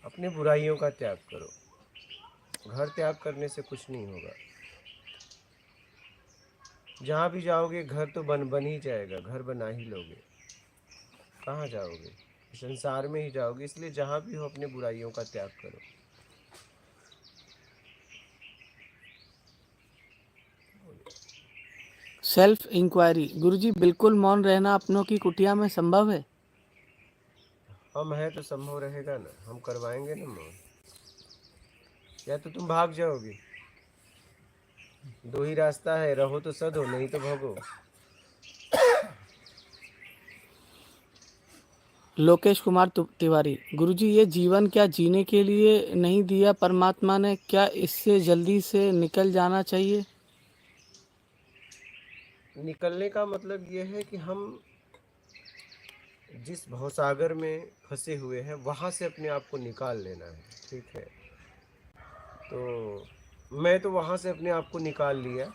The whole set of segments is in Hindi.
अपने बुराइयों का त्याग करो। घर त्याग करने से कुछ नहीं होगा। जहाँ भी जाओगे घर तो बन बन ही जाएगा, घर बना ही लोगे। कहाँ जाओगे? संसार में ही जाओगे। इसलिए जहाँ भी हो अपने बुराइयों का त्याग करो। Self inquiry. गुरुजी, बिल्कुल मौन रहना अपनों की कुटिया में संभव है? हम है तो संभव रहेगा ना, हम करवाएंगे ना मौन। या तो तुम भाग जाओगे। दो ही रास्ता है, रहो तो सदो, नहीं तो भगो। लोकेश कुमार तिवारी। गुरुजी, ये जीवन क्या जीने के लिए नहीं दिया परमात्मा ने? क्या इससे जल्दी से निकल जाना चाहिए? निकलने का मतलब ये है कि हम जिस भवसागर में फंसे हुए हैं वहां से अपने आप को निकाल लेना है। ठीक है, तो मैं तो वहां से अपने आप को निकाल लिया।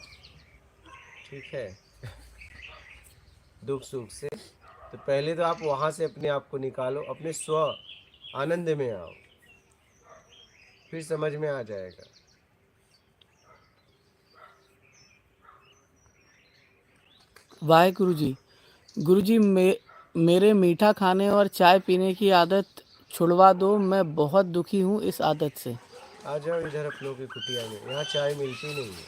ठीक है, दुख सुख से। तो पहले तो आप वहां से अपने आप को निकालो, अपने स्व आनंद में आओ, फिर समझ में आ जाएगा। वाहे गुरुजी। गुरुजी, मेरे मीठा खाने और चाय पीने की आदत छुड़वा दो। मैं बहुत दुखी हूँ इस आदत से। आ जाओ इधर अपनों की कुटिया में, यहाँ चाय मिलती नहीं है।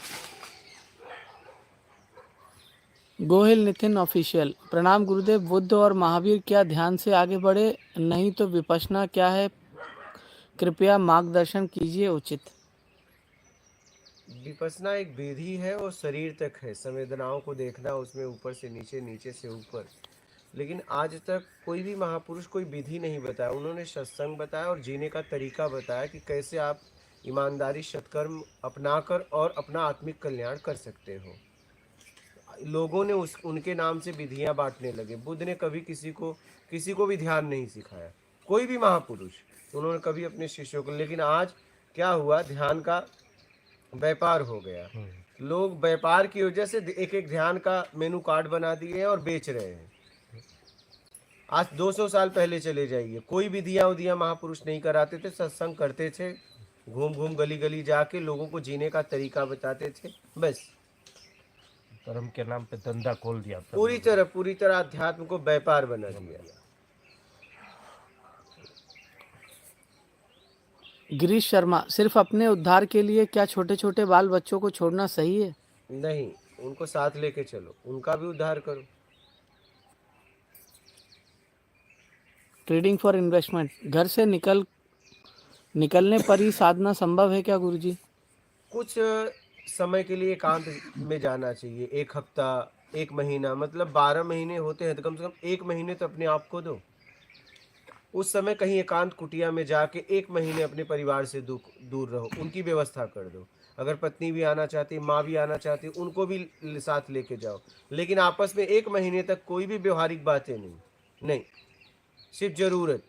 गोहिल नितिन ऑफिशियल। प्रणाम गुरुदेव। बुद्ध और महावीर क्या ध्यान से आगे बढ़े, नहीं तो विपश्यना क्या है? कृपया मार्गदर्शन कीजिए उचित। विपसना एक विधि है और शरीर तक है, संवेदनाओं को देखना, उसमें ऊपर से नीचे, नीचे से ऊपर। लेकिन आज तक कोई भी महापुरुष कोई विधि नहीं बताया। उन्होंने सत्संग बताया और जीने का तरीका बताया कि कैसे आप ईमानदारी सत्कर्म अपनाकर और अपना आत्मिक कल्याण कर सकते हो। लोगों ने उनके नाम से विधियां बांटने लगे। बुद्ध ने कभी किसी को भी ध्यान नहीं सिखाया। कोई भी महापुरुष, उन्होंने कभी अपने शिष्यों को। लेकिन आज क्या हुआ, ध्यान का व्यापार हो गया। लोग व्यापार की वजह से एक एक ध्यान का मेनू कार्ड बना दिए हैं और बेच रहे हैं। आज 200 साल पहले चले जाइए, कोई विधियां उधियां महापुरुष नहीं कराते थे, सत्संग करते थे, घूम घूम गली गली जाके लोगों को जीने का तरीका बताते थे। बस धर्म के नाम पे धंधा खोल दिया सब पूरी तरह अध्यात्म को व्यापार बना दिया। गिरीश शर्मा। सिर्फ अपने उद्धार के लिए क्या छोटे छोटे बाल बच्चों को छोड़ना सही है? नहीं, उनको साथ लेके चलो, उनका भी उद्धार करो। Trading for investment. घर से निकलने पर ही साधना संभव है क्या गुरुजी? कुछ समय के लिए एकांत में जाना चाहिए। एक हफ्ता, एक महीना, मतलब 12 महीने होते हैं तो कम से कम एक महीने तो अपने आप को दो। उस समय कहीं एकांत कुटिया में जाके एक महीने अपने परिवार से दूर रहो, उनकी व्यवस्था कर दो। अगर पत्नी भी आना चाहती है, माँ भी आना चाहती है, उनको भी साथ लेके जाओ। लेकिन आपस में एक महीने तक कोई भी व्यवहारिक बातें नहीं। नहीं, सिर्फ जरूरत,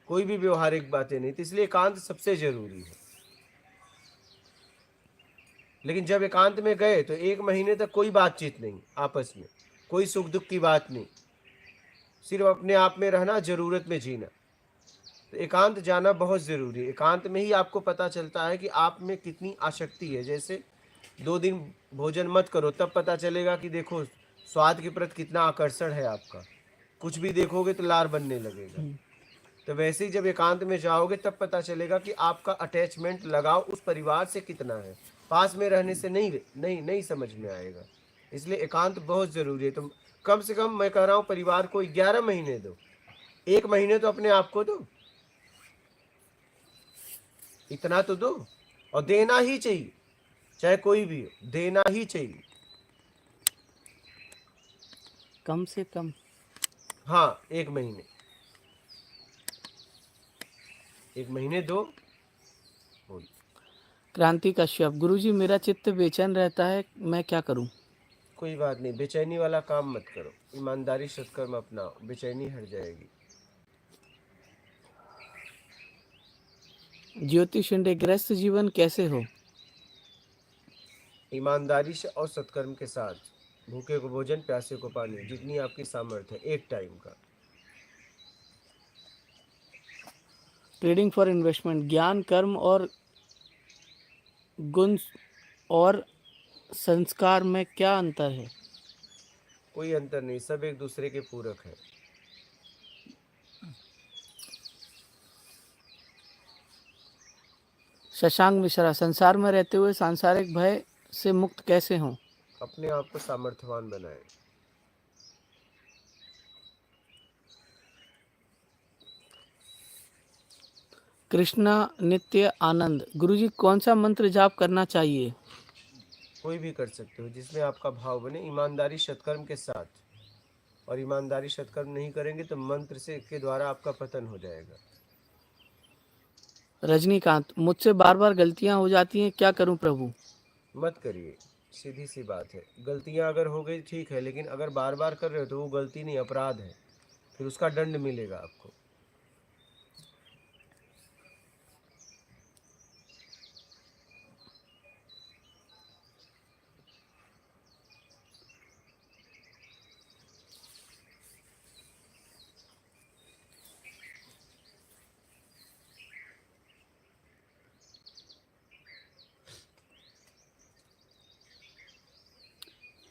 कोई भी व्यवहारिक बातें नहीं। तो इसलिए एकांत सबसे जरूरी है। लेकिन जब एकांत में गए तो एक महीने तक कोई बातचीत नहीं आपस में, कोई सुख दुख की बात नहीं, सिर्फ अपने आप में रहना, जरूरत में जीना। तो एकांत जाना बहुत ज़रूरी है। एकांत में ही आपको पता चलता है कि आप में कितनी आसक्ति है। जैसे 2 दिन भोजन मत करो, तब पता चलेगा कि देखो स्वाद के प्रति कितना आकर्षण है आपका। कुछ भी देखोगे तो लार बनने लगेगा। तो वैसे ही जब एकांत में जाओगे तब पता चलेगा कि आपका अटैचमेंट, लगाव उस परिवार से कितना है। पास में रहने से नहीं नहीं नहीं समझ में आएगा। इसलिए एकांत बहुत ज़रूरी है। तो कम से कम मैं कह रहा हूँ परिवार को 11 महीने दो, एक महीने तो अपने आप को दो। इतना तो दो, और देना ही चाहिए, चाहे कोई भी हो, देना ही चाहिए। कम से कम। हाँ, एक महीने दो। बोल। क्रांति कश्यप। गुरुजी, मेरा चित्त बेचैन रहता है, मैं क्या करूं? कोई बात नहीं, बेचैनी वाला काम मत करो, ईमानदारी सत्कर्म अपनाओ, बेचैनी हट जाएगी। ज्योति शिंदे। गृहस्थ जीवन कैसे हो? ईमानदारी से और सत्कर्म के साथ, भूखे को भोजन, प्यासे को पानी, जितनी आपकी सामर्थ्य है, एक टाइम का। Trading for investment. ज्ञान, कर्म और गुण और संस्कार में क्या अंतर है? कोई अंतर नहीं, सब एक दूसरे के पूरक है। शशांक मिश्रा, संसार में रहते हुए सांसारिक भय से मुक्त कैसे हों? अपने आप को सामर्थ्यवान बनाए। कृष्णा नित्य आनंद, गुरुजी कौन सा मंत्र जाप करना चाहिए? कोई भी कर सकते हो जिसमें आपका भाव बने, ईमानदारी सत्कर्म के साथ। और ईमानदारी सत्कर्म नहीं करेंगे तो मंत्र से के द्वारा आपका पतन हो जाएगा। रजनीकांत, मुझसे बार बार गलतियां हो जाती हैं, क्या करूं प्रभु? मत करिए, सीधी सी बात है। गलतियां अगर हो गई ठीक है, लेकिन अगर बार बार कर रहे हो तो वो गलती नहीं, अपराध है। फिर उसका दंड मिलेगा आपको।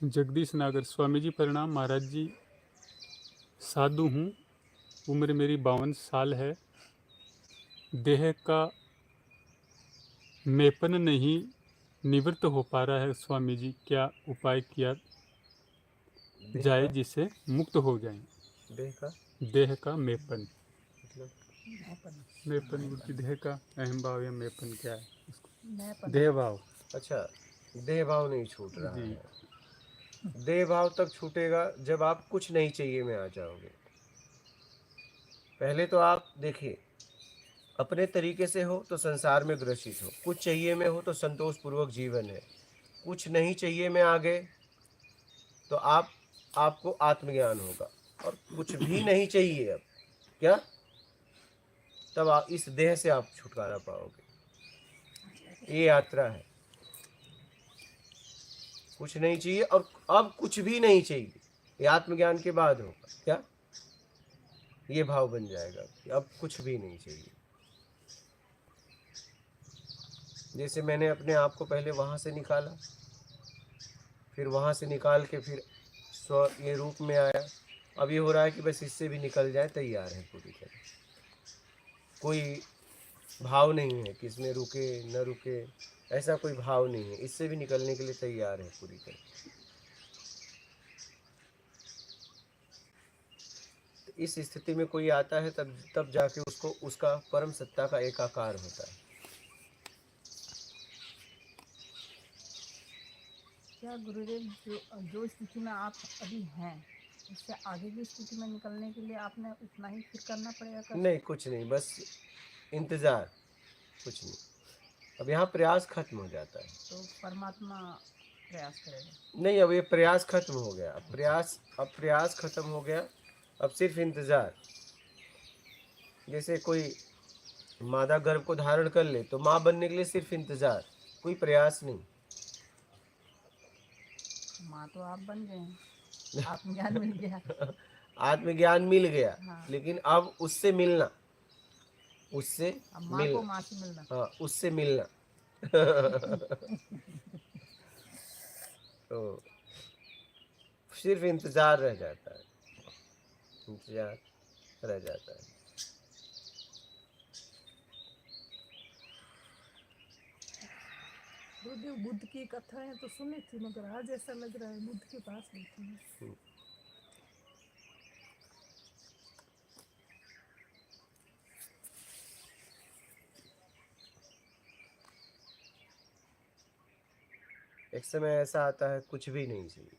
जगदीश नागर, स्वामी जी प्रणाम। महाराज जी, साधु हूँ, उम्र मेरी 52 साल है। देह का मेपन नहीं निवृत्त हो पा रहा है स्वामी जी, क्या उपाय किया देह जाए का जिससे मुक्त हो जाएं? देह का देह का मेपन। मतलब मेपन गुरुजी, देह का अहम भाव या मेपन क्या है? देह भाव। अच्छा, देह भाव नहीं छूट रहा जी। है। देह भाव तब छूटेगा जब आप कुछ नहीं चाहिए में आ जाओगे। पहले तो आप देखिए, अपने तरीके से हो तो संसार में ग्रसित हो, कुछ चाहिए में हो तो संतोष पूर्वक जीवन है, कुछ नहीं चाहिए में आ गए तो आपको आत्मज्ञान होगा। और कुछ भी नहीं चाहिए अब क्या, तब आप इस देह से आप छुटकारा पाओगे। ये यात्रा है। कुछ नहीं चाहिए और अब कुछ भी नहीं चाहिए, ये आत्मज्ञान के बाद होगा क्या, ये भाव बन जाएगा कि अब कुछ भी नहीं चाहिए। जैसे मैंने अपने आप को पहले वहां से निकाला, फिर वहां से निकाल के फिर ये रूप में आया। अब ये हो रहा है कि बस इससे भी निकल जाए, तैयार है पूरी तरह। कोई भाव नहीं है कि इसमें रुके न रुके, ऐसा कोई भाव नहीं है। इससे भी निकलने के लिए तैयार है पूरी तरह। तो इस स्थिति में कोई आता है तब जाके उसको उसका परम सत्ता का एकाकार होता है। क्या गुरुदेव, जो स्थिति में आप अभी हैं, इससे आगे की स्थिति में निकलने के लिए आपने उतना ही फिर करना पड़ेगा? नहीं, कुछ नहीं, बस इंतजार, कुछ नहीं। अब यहाँ प्रयास खत्म हो जाता है। तो परमात्मा प्रयास करेगा? नहीं, अब ये प्रयास खत्म हो गया। अब प्रयास खत्म हो गया, अब सिर्फ इंतजार। जैसे कोई मादा गर्भ को धारण कर ले तो माँ बनने के लिए सिर्फ इंतजार, कोई प्रयास नहीं। माँ तो आप बन गए हैं, आत्मज्ञान मिल गया। आत्मज्ञान मिल गया। हाँ। लेकिन अब उससे मिलना, उससे अब माँ को मिलना, माँ से मिलना। हाँ, उससे मिलना। तो सिर्फ इंतजार रह जाता है, इंतजार रह जाता है। गुरुदेव, बुद्ध की कथाएं तो सुनी थी, मगर आज ऐसा लग रहा है बुद्ध के पास बैठे हैं। एक समय ऐसा आता है कुछ भी नहीं चाहिए।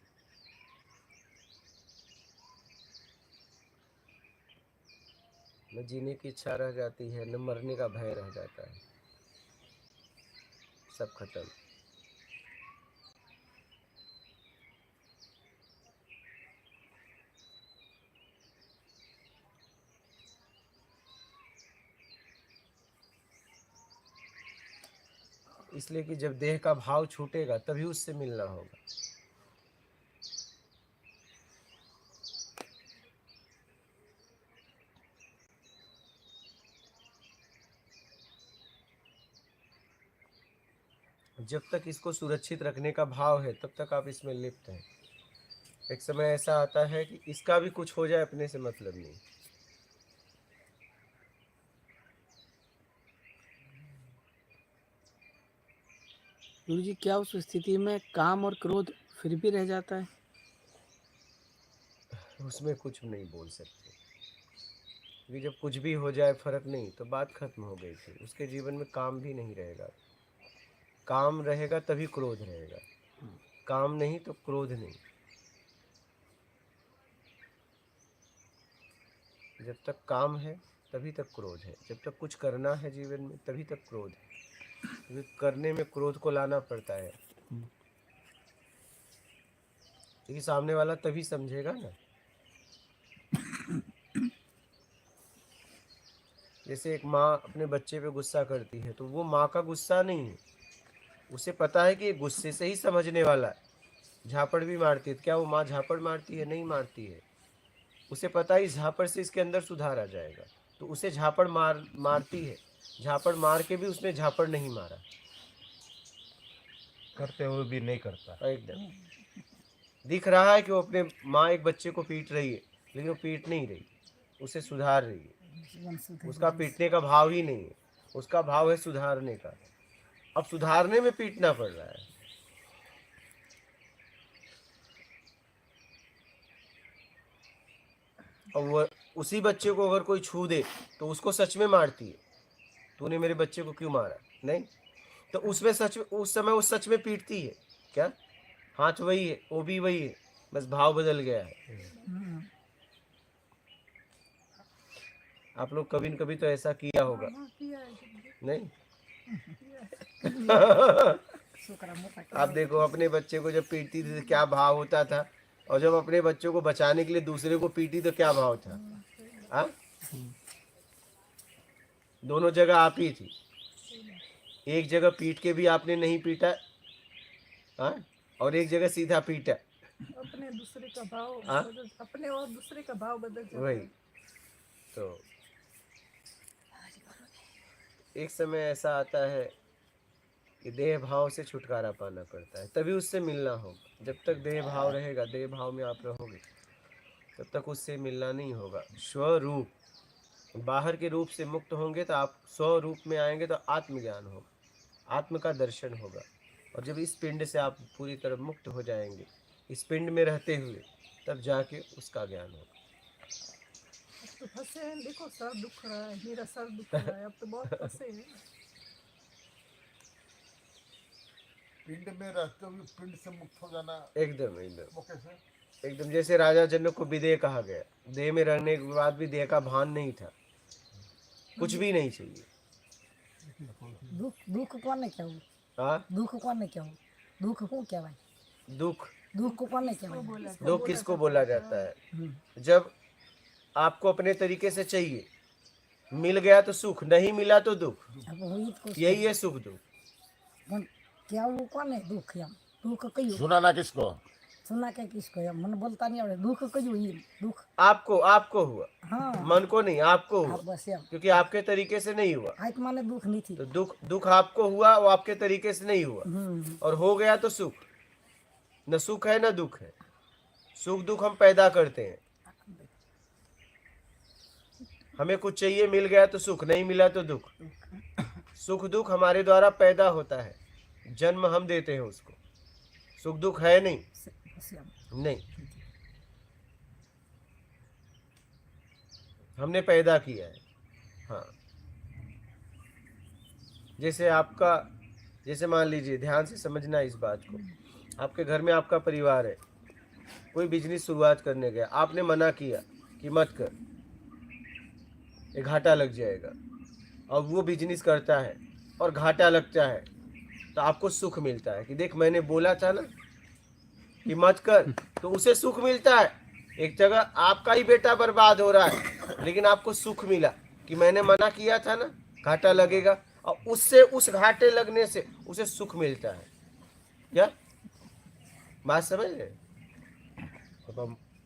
न जीने की इच्छा रह जाती है, न मरने का भय रह जाता है, सब खत्म। इसलिए कि जब देह का भाव छूटेगा तभी उससे मिलना होगा। जब तक इसको सुरक्षित रखने का भाव है तब तक आप इसमें लिप्त हैं। एक समय ऐसा आता है कि इसका भी कुछ हो जाए, अपने से मतलब नहीं। गुरु जी, क्या उस स्थिति में काम और क्रोध फिर भी रह जाता है? उसमें कुछ नहीं बोल सकते, क्योंकि जब कुछ भी हो जाए फर्क नहीं तो बात खत्म हो गई थी। उसके जीवन में काम भी नहीं रहेगा। काम रहेगा तभी क्रोध रहेगा, काम नहीं तो क्रोध नहीं। जब तक काम है तभी तक क्रोध है, जब तक कुछ करना है जीवन में तभी तक क्रोध है, क्योंकि करने में क्रोध को लाना पड़ता है। क्योंकि सामने वाला तभी समझेगा ना। जैसे एक माँ अपने बच्चे पे गुस्सा करती है तो वो माँ का गुस्सा नहीं है, उसे पता है कि ये गुस्से से ही समझने वाला है। झापड़ भी मारती है, क्या वो माँ झापड़ मारती है? नहीं मारती है। उसे पता है इस झापड़ से इसके अंदर सुधार आ जाएगा, तो उसे झापड़ मारती है। झापड़ मार के भी उसने झापड़ नहीं मारा, करते हुए भी नहीं करता। एकदम दिख रहा है कि वो अपने माँ एक बच्चे को पीट रही है, लेकिन वो पीट नहीं रही, उसे सुधार रही है। उसका पीटने का भाव ही नहीं है, उसका भाव है सुधारने का। अब सुधारने में पीटना पड़ रहा है। अब वो उसी बच्चे को अगर कोई छू दे तो उसको सच में मारती है, तूने मेरे बच्चे को क्यों मारा? नहीं, तो उसमें सच में उस समय वो सच में पीटती है क्या? हाथ वही है, वो भी वही है, बस भाव बदल गया है। आप लोग कभी न कभी तो ऐसा किया होगा, किया है गुरुदेव, नहीं? किया है। आप देखो अपने बच्चे को जब पीटती थी तो क्या भाव होता था, और जब अपने बच्चों को बचाने के लिए दूसरे को पीटी तो क्या भाव था? हाँ, दोनों जगह आप ही थी। एक जगह पीट के भी आपने नहीं पीटा, हाँ, और एक जगह सीधा पीटा। अपने दूसरे का भाव हाँ? बदल, अपने और दूसरे का भाव बदल जाता वही है। तो एक समय ऐसा आता है कि देह भाव से छुटकारा पाना पड़ता है, तभी उससे मिलना होगा। जब तक देह भाव रहेगा, देह भाव में आप रहोगे, तब तक उससे मिलना नहीं होगा। स्वरूप, बाहर के रूप से मुक्त होंगे तो आप स्वरूप में आएंगे तो आत्मज्ञान होगा, आत्म का दर्शन होगा। और जब इस पिंड से आप पूरी तरह मुक्त हो जाएंगे, इस पिंड में रहते हुए, तब जाके उसका ज्ञान होगा। अब तो फंसे हैं, देखो सर दुख रहा है, मेरा सर दुख रहा है, अब तो बहुत फंसे हैं। पिंड में रहते हुए पिंड से मुक्त हो जाना एकदम एकदम वो कैसे? एकदम जैसे राजा जनक को विदेह कहा गया, देह में रहने के बाद भी देह का भान नहीं था, कुछ भी नहीं चाहिए। दुख दुख कोने क्या हो? हाँ, दुख कोने क्या हो? दुख हो क्या भाई? दुख दुख को कोने क्या हो? दुख किसको बोला जाता है? जब आपको अपने तरीके से चाहिए, मिल गया तो सुख, नहीं मिला तो दुख। अब हुई तो यही है सुख दुख। मन क्या वो कोने दुख या दुख कहियो सुना ना किसको? सुना के किसको या मन बोलता नहीं आवड़े दुख कहियो ही दुख। आपको हुआ, हाँ मन को नहीं, आपको हुआ, आप बस या क्योंकि आपके तरीके से नहीं हुआ। आयत माने दुख नहीं थी। तो दुख आपको हुआ, वो आपके तरीके से नहीं हुआ, और हो गया तो सुख। न सुख है न दुख है, सुख दुख हम पैदा करते हैं। हमें कुछ चाहिए, मिल गया तो सुख, नहीं मिला तो दुख। सुख दुख हमारे द्वारा पैदा होता है, जन्म हम देते हैं उसको। सुख दुख है नहीं, नहीं, हमने पैदा किया है। हाँ, जैसे मान लीजिए, ध्यान से समझना इस बात को। आपके घर में आपका परिवार है, कोई बिजनेस शुरुआत करने गया, आपने मना किया कि मत कर, ये घाटा लग जाएगा, और वो बिजनेस करता है और घाटा लगता है, तो आपको सुख मिलता है कि देख मैंने बोला था ना कि मत कर, तो उसे सुख मिलता है। एक जगह आपका ही बेटा बर्बाद हो रहा है, लेकिन आपको सुख मिला कि मैंने मना किया था ना, घाटा लगेगा, और उससे, उस घाटे लगने से उसे सुख मिलता है। क्या बात समझ रहे?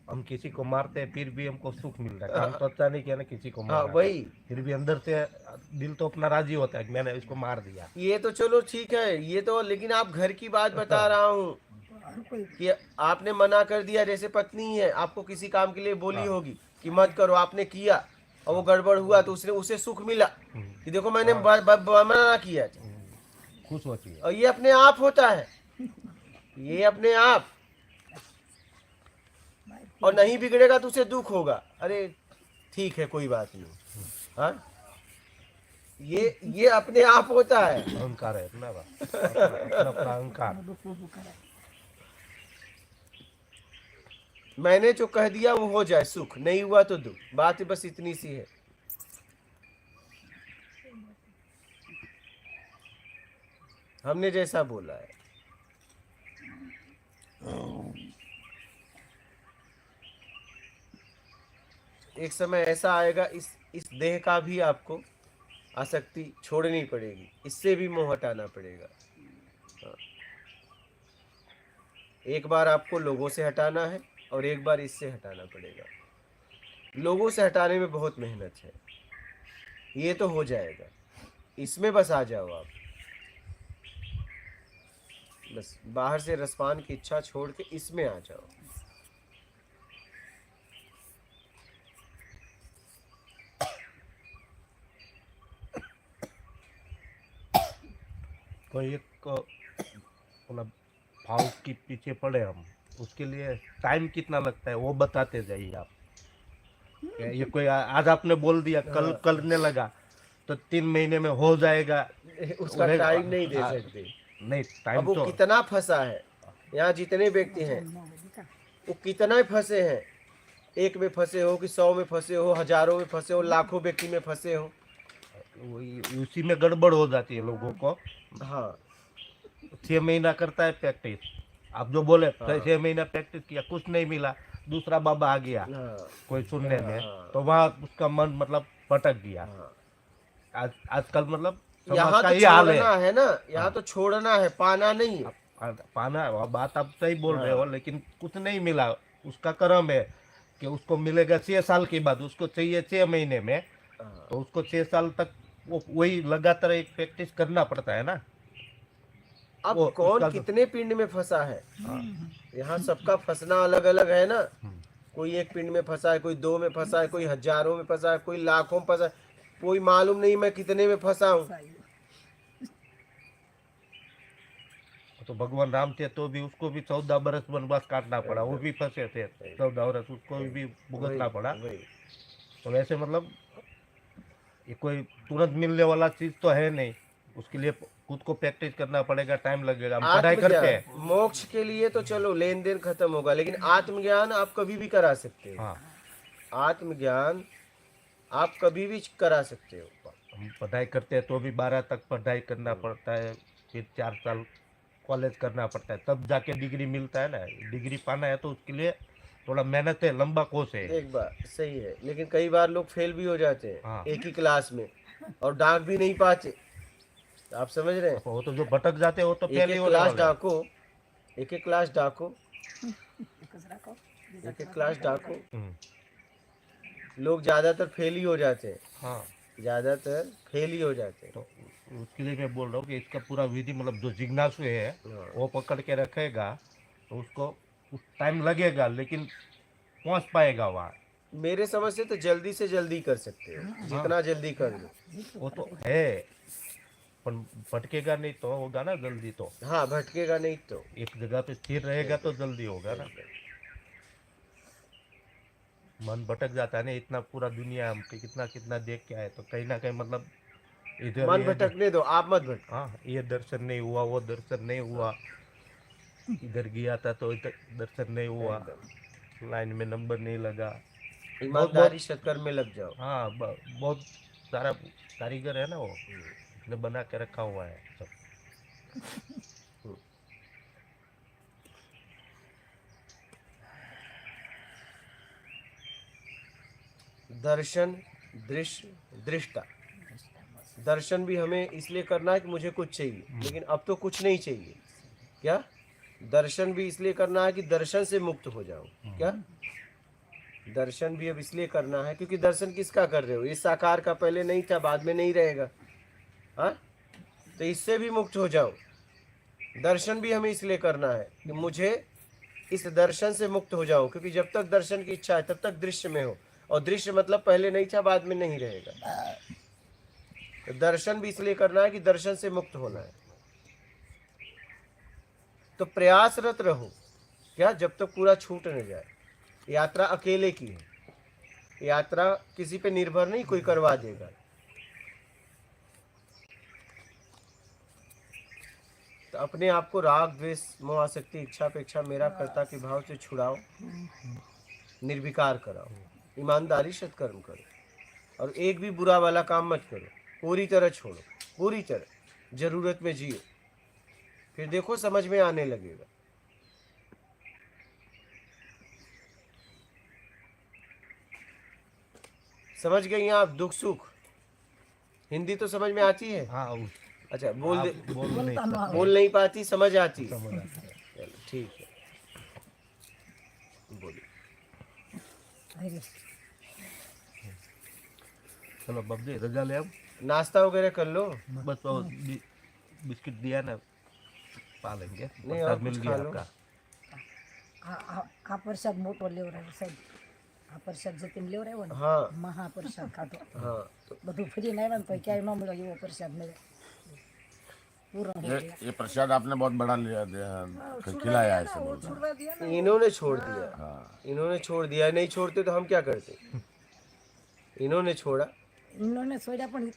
हम किसी को मारते हैं फिर भी हमको सुख मिल रहा है। काम तो अच्छा नहीं किया ना, किसी को हाँ मारा, वही, फिर भी अंदर से दिल तो अपना राजी होता है कि मैंने इसको मार दिया। ये तो चलो ठीक है, ये तो, लेकिन आप घर की बात बता रहा हूँ कि आपने मना कर दिया, जैसे पत्नी है आपको किसी काम के लिए बोली होगी कि मत करो, आपने किया और वो गड़बड़ हुआ तो उसने उसे सुख मिला कि देखो मैंने मना किया, खुश होती है। और ये अपने आप होता है, ये अपने आप, और नहीं बिगड़ेगा तो उसे दुख होगा, अरे ठीक है कोई बात नहीं, हाँ ये अपने आप होता है। अहंकार है अपना, अपना अहंकार। मैंने जो कह दिया वो हो जाए, सुख नहीं हुआ तो दुख, बात बस इतनी सी है। हमने जैसा बोला है। एक समय ऐसा आएगा, इस देह का भी आपको आसक्ति छोड़नी पड़ेगी, इससे भी मोह हटाना पड़ेगा। हाँ। एक बार आपको लोगों से हटाना है और एक बार इससे हटाना पड़ेगा। लोगों से हटाने में बहुत मेहनत है, ये तो हो जाएगा, इसमें बस आ जाओ आप, बस बाहर से रसपान की इच्छा छोड़ के इसमें आ जाओ। कोई एक मतलब भाव के पीछे पड़े हम, उसके लिए टाइम कितना लगता है वो बताते जाइए आप। ये कोई आज आपने बोल दिया कल करने लगा तो 3 महीने में हो जाएगा, उसका टाइम नहीं दे सकते। नहीं अब टाइम वो तो कितना फंसा है, यहाँ जितने व्यक्ति हैं वो कितना ही फंसे हैं, एक में फंसे हो कि 100 में फंसे हो, हजारों में फंसे हो, लाखों व्यक्ति में फंसे हो। उसी में गड़बड़ हो जाती है लोगों को। हाँ 6 महीना करता है प्रैक्टिस, आप जो बोले हाँ। 6 महीना प्रैक्टिस किया, कुछ नहीं मिला, दूसरा बाबा आ गया हाँ कोई सुनने में, हाँ। तो वहाँ उसका मन मतलब भटक गया। हाँ। आजकल मतलब यहाँ समाज का तो ये हाल है। छोड़ना है ना, यहाँ तो छोड़ना है, पाना नहीं है। पाना बात आप सही बोल रहे हो, हाँ। लेकिन कुछ नहीं मिला, उसका कर्म है कि उसको मिलेगा 6 साल के बाद, उसको चाहिए 6 महीने में, हाँ। तो उसको 6 साल तक वो वही लगातार एक प्रैक्टिस करना पड़ता है ना। अब वो कौन उसका कितने पिंड में फंसा है, यहाँ सबका फंसना अलग अलग है ना। कोई एक पिंड में फंसा है, कोई 2 में फंसा है, कोई हजारों में फंसा है, कोई लाखों में फंसा है, कोई मालूम नहीं मैं कितने में फंसा हूँ। तो भगवान राम थे तो भी उसको भी 14 बरस वनवास काटना पड़ा, वो भी फंसे थे 14 बरस, उसको भी भुगतना पड़ा। वही। तो वैसे मतलब ये कोई तुरंत मिलने वाला चीज तो है नहीं, उसके लिए खुद को प्रैक्टिस करना पड़ेगा, टाइम लगेगा। हम पढ़ाई करते हैं, आत्मज्ञान मोक्ष के लिए तो चलो लेन देन खत्म होगा, लेकिन आत्मज्ञान आप कभी भी करा सकते हो। हाँ आत्मज्ञान आप कभी भी करा सकते हो। हम पढ़ाई करते हैं तो भी 12 तक पढ़ाई करना पड़ता है, फिर 4 साल कॉलेज करना पड़ता है, तब जाके डिग्री मिलता है ना। डिग्री पाना है तो उसके लिए थोड़ा मेहनत है, लंबा कोर्स है। एक बार सही है, लेकिन कई बार लोग फेल भी हो जाते हैं हाँ। एक ही क्लास में और डाक भी नहीं पाते। आप समझ रहे हैं, वो तो जो भटक जाते हैं वो तो एक पहले एक होने क्लास वाले हैं। डाको, एक एक क्लास डाको, एक एक क्लास डाको, लोग ज्यादातर फेल ही हो जाते हैं, हाँ ज्यादातर फेल ही हो जाते हैं। तो उसके लिए मैं बोल रहा हूँ कि इसका पूरा विधि मतलब जो जिज्ञासु है वो पकड़ के रखेगा तो उसको टाइम लगेगा, लेकिन पहुंच पाएगा वहाँ। मेरे समझ से तो जल्दी से जल्दी कर सकते हो, जितना जल्दी कर लो। वो तो है पर भटकेगा नहीं तो होगा ना जल्दी। तो हाँ भटकेगा नहीं तो। एक जगह पे स्थिर रहेगा तो जल्दी होगा ना। मन भटक जाता है ना, इतना पूरा दुनिया हम कितना कितना देख के आए, तो कहीं ना कहीं मतलब इधर मन ये भटकने दो, आप मत भटको। हाँ ये दर्शन नहीं हुआ, वो दर्शन नहीं हुआ, इधर गया था तो इधर दर्शन नहीं हुआ, लाइन में नंबर नहीं लगा। ईमानदारी शक्कर में लग जाओ। हाँ बहुत सारा कारीगर है ना, वो ने बना के रखा हुआ है सब। दर्शन दृश्य दृष्टा, दर्शन भी हमें इसलिए करना है कि मुझे कुछ चाहिए, लेकिन अब तो कुछ नहीं चाहिए। क्या दर्शन भी इसलिए करना है कि दर्शन से मुक्त हो जाऊं। क्या दर्शन भी अब इसलिए करना है क्योंकि दर्शन किसका कर रहे हो, इस साकार का, पहले नहीं था बाद में नहीं रहेगा। हाँ, तो इससे भी मुक्त हो जाओ। दर्शन भी हमें इसलिए करना है कि मुझे इस दर्शन से मुक्त हो जाओ, क्योंकि जब तक दर्शन की इच्छा है तब तक दृश्य में हो, और दृश्य मतलब पहले नहीं था बाद में नहीं रहेगा। तो दर्शन भी इसलिए करना है कि दर्शन से मुक्त होना है। तो प्रयासरत रहो, क्या, जब तक पूरा छूट न जाए। यात्रा अकेले की है, यात्रा किसी पे निर्भर नहीं, कोई करवा देगा। तो अपने आप को राग द्वेष मोह आसक्ति इच्छा अपेक्षा मेरा कर्ता के भाव से छुड़ाओ, निर्विकार कराओ, ईमानदारी सत्कर्म करो, और एक भी बुरा वाला काम मत करो, पूरी तरह छोड़ो, पूरी तरह जरूरत में जियो, फिर देखो समझ में आने लगेगा। समझ गई हैं आप? दुख सुख हिंदी तो समझ में आती है? हाँ अच्छा, बोल बोल नहीं पाती, समझ आती? चलो ठीक है, बोलिए। चलो बाबू जी रजा ले आओ। नाश्ता वगैरह कर लो। बस वो बिस्किट दिया ना, पा लेंगे। नहीं, और मिल कुछ गया खा लो। आपका આ પ્રસાદ મોટો લેવડાવ્યો સાહેબ, આ પ્રસાદ જે તેમ લેવડાવ્યો ને हाँ મહાપ્રસાદ ખાધો, हाँ, तो બધું ફરીને આવ્યા ને તો ક્યાંય ન મળ્યો એવો પ્રસાદ મળ્યો, પૂરો થઈ ગયો। ये प्रसाद आपने बहुत बड़ा खिलाया है सब। वो छुड़वा दिया ना। इन्होंने छोड़ दिया, इन्होंने छोड़ दिया। नहीं छोड़ते तो हम क्या करते? इन्होंने छोड़ा। ઇન્નોને સોડ્યા પણ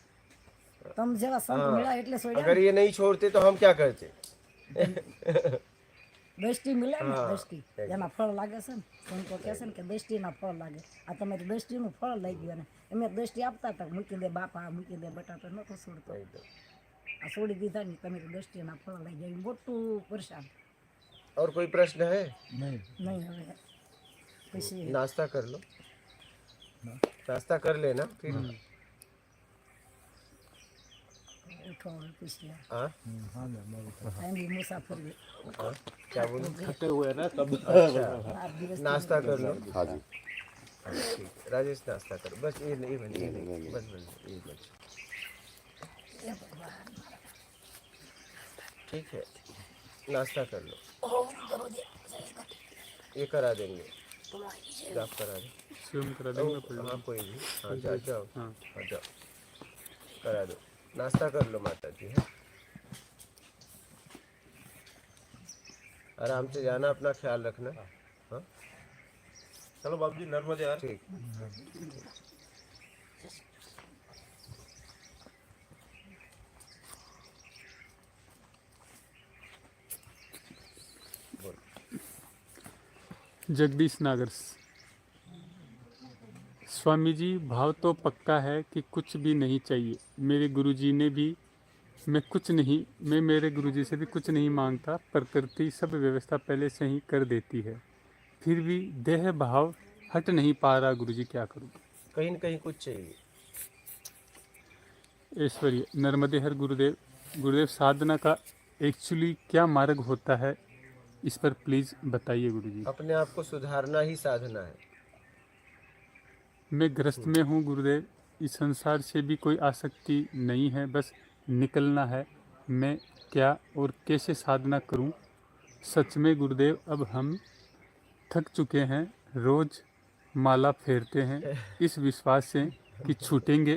તમ જેવા સંત મળ્યા એટલે સોડ્યા अगर ये नहीं छोड़ते तो हम क्या करते? દ્રષ્ટિ મળે ને, દ્રષ્ટિ જેના ફળ લાગે છે ને, સંતો કહે છે ને કે દ્રષ્ટિના ફળ લાગે, આ તમારી દ્રષ્ટિનું ફળ લઈ ગયું ને, એમને દ્રષ્ટિ આપતા હતા મૂકી દે બાપા, મૂકી દે બટાટા, નતો છોડતો, આ છોડી દીધા ને તમારી દ્રષ્ટિના ફળ લઈ ગયા, મોટું પરેશાન। और कोई प्रश्न है? નહીં હવે પછી नाश्ता कर लो, नाश्ता कर लेना फिर। ઉઠો હવે પૂછી हाँ એમ બી મુસાફરી हाँ, क्या बोलो? थके हुए ना तब। આ દિવસ नाश्ता कर लो। हाँ जी। ठीक है, राजेश नाश्ता करो बस। ये नहीं बनी, ये नहीं, बस बस ये बस। ठीक है, नाश्ता कर लो, ये करा देंगे, आप करा दो। स्वयं करा देंगे पहले। हाँ कोई भी, हाँ जाओ जाओ, हाँ हाँ जाओ, करा दो। नाश्ता कर लो माता जी, है आराम से जाना, अपना ख्याल रखना। हाँ चलो बाबू जी नर्मदे यार। ठीक। जगदीश नागर। स्वामी जी, भाव तो पक्का है कि कुछ भी नहीं चाहिए। मेरे गुरुजी ने भी, मैं मेरे गुरुजी से भी कुछ नहीं मांगता। प्रकृति सब व्यवस्था पहले से ही कर देती है, फिर भी देह भाव हट नहीं पा रहा। गुरुजी क्या करूँ? कहीं न कहीं कुछ चाहिए। ऐश्वर्य नर्मदे हर गुरुदेव। गुरुदेव, साधना का एक्चुअली क्या मार्ग होता है, इस पर प्लीज बताइए गुरुजी। अपने आप को सुधारना ही साधना है। मैं ग्रस्त में हूँ गुरुदेव, इस संसार से भी कोई आसक्ति नहीं है, बस निकलना है। मैं क्या और कैसे साधना करूँ? सच में गुरुदेव, अब हम थक चुके हैं, रोज माला फेरते हैं इस विश्वास से कि छूटेंगे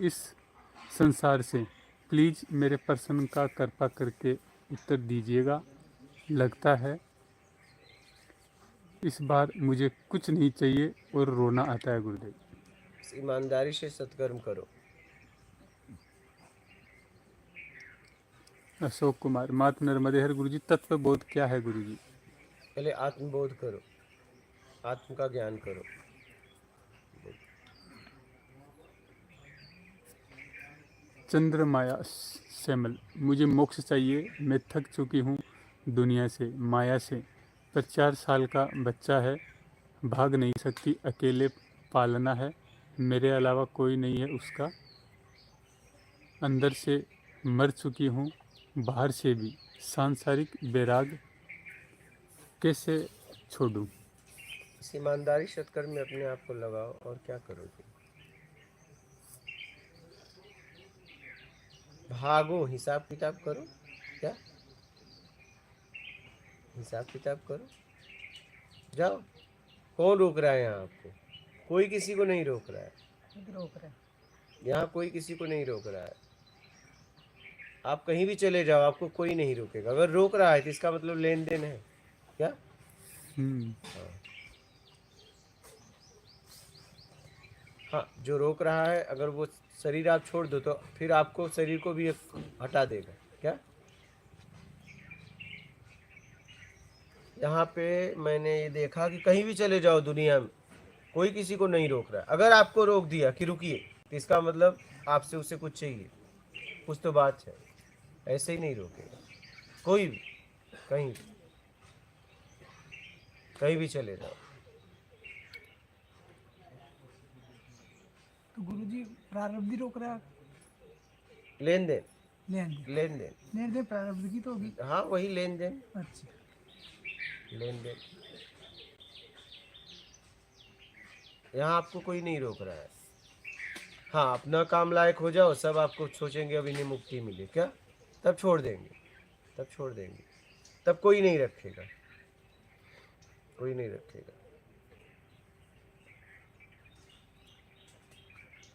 इस संसार से। प्लीज़ मेरे प्रश्न का कृपा करके उत्तर दीजिएगा। लगता है इस बार मुझे कुछ नहीं चाहिए और रोना आता है गुरुदेव। ईमानदारी से सत्कर्म करो। अशोक कुमार, मात नर्मदे हर। गुरुजी, तत्व बोध क्या है गुरुजी? पहले आत्मबोध करो, आत्म का ज्ञान करो। चंद्रमाया श्यामल, मुझे मोक्ष चाहिए। मैं थक चुकी हूँ दुनिया से, माया से। पर 4 साल का बच्चा है, भाग नहीं सकती, अकेले पालना है, मेरे अलावा कोई नहीं है उसका। अंदर से मर चुकी हूँ, बाहर से भी। सांसारिक वैराग कैसे छोड़ दूँ? इस ईमानदारी सत्कर्म में अपने आप को लगाओ और क्या करोगे। भागो, हिसाब किताब करो। क्या हिसाब किताब करो, जाओ। कौन रोक रहा है यहाँ आपको? कोई किसी को नहीं रोक रहा है। खुद रोक रहे हैं। यहाँ कोई किसी को नहीं रोक रहा है। आप कहीं भी चले जाओ, आपको कोई नहीं रोकेगा। अगर रोक रहा है तो इसका मतलब लेन देन है। क्या? हाँ, जो रोक रहा है, अगर वो शरीर आप छोड़ दो तो फिर आपको शरीर को भी हटा देगा। क्या? यहाँ पे मैंने ये देखा कि कहीं भी चले जाओ दुनिया में, कोई किसी को नहीं रोक रहा है। अगर आपको रोक दिया कि रुकिए, तो इसका मतलब आपसे उसे कुछ चाहिए, कुछ तो बात है। ऐसे ही नहीं रोकेगा कोई भी, कहीं भी चले जाओ। तो गुरुजी प्रारब्ध ही रोक रहा है। लेन देन, लेन देन प्रारब्ध की तो होगी। हाँ वही लेन देन, अच्छा, लेन देन। यहाँ आपको कोई नहीं रोक रहा है। हाँ, अपना काम लायक हो जाओ, सब आपको सोचेंगे अब इन्हें मुक्ति मिले क्या, तब छोड़ देंगे, तब कोई नहीं रखेगा।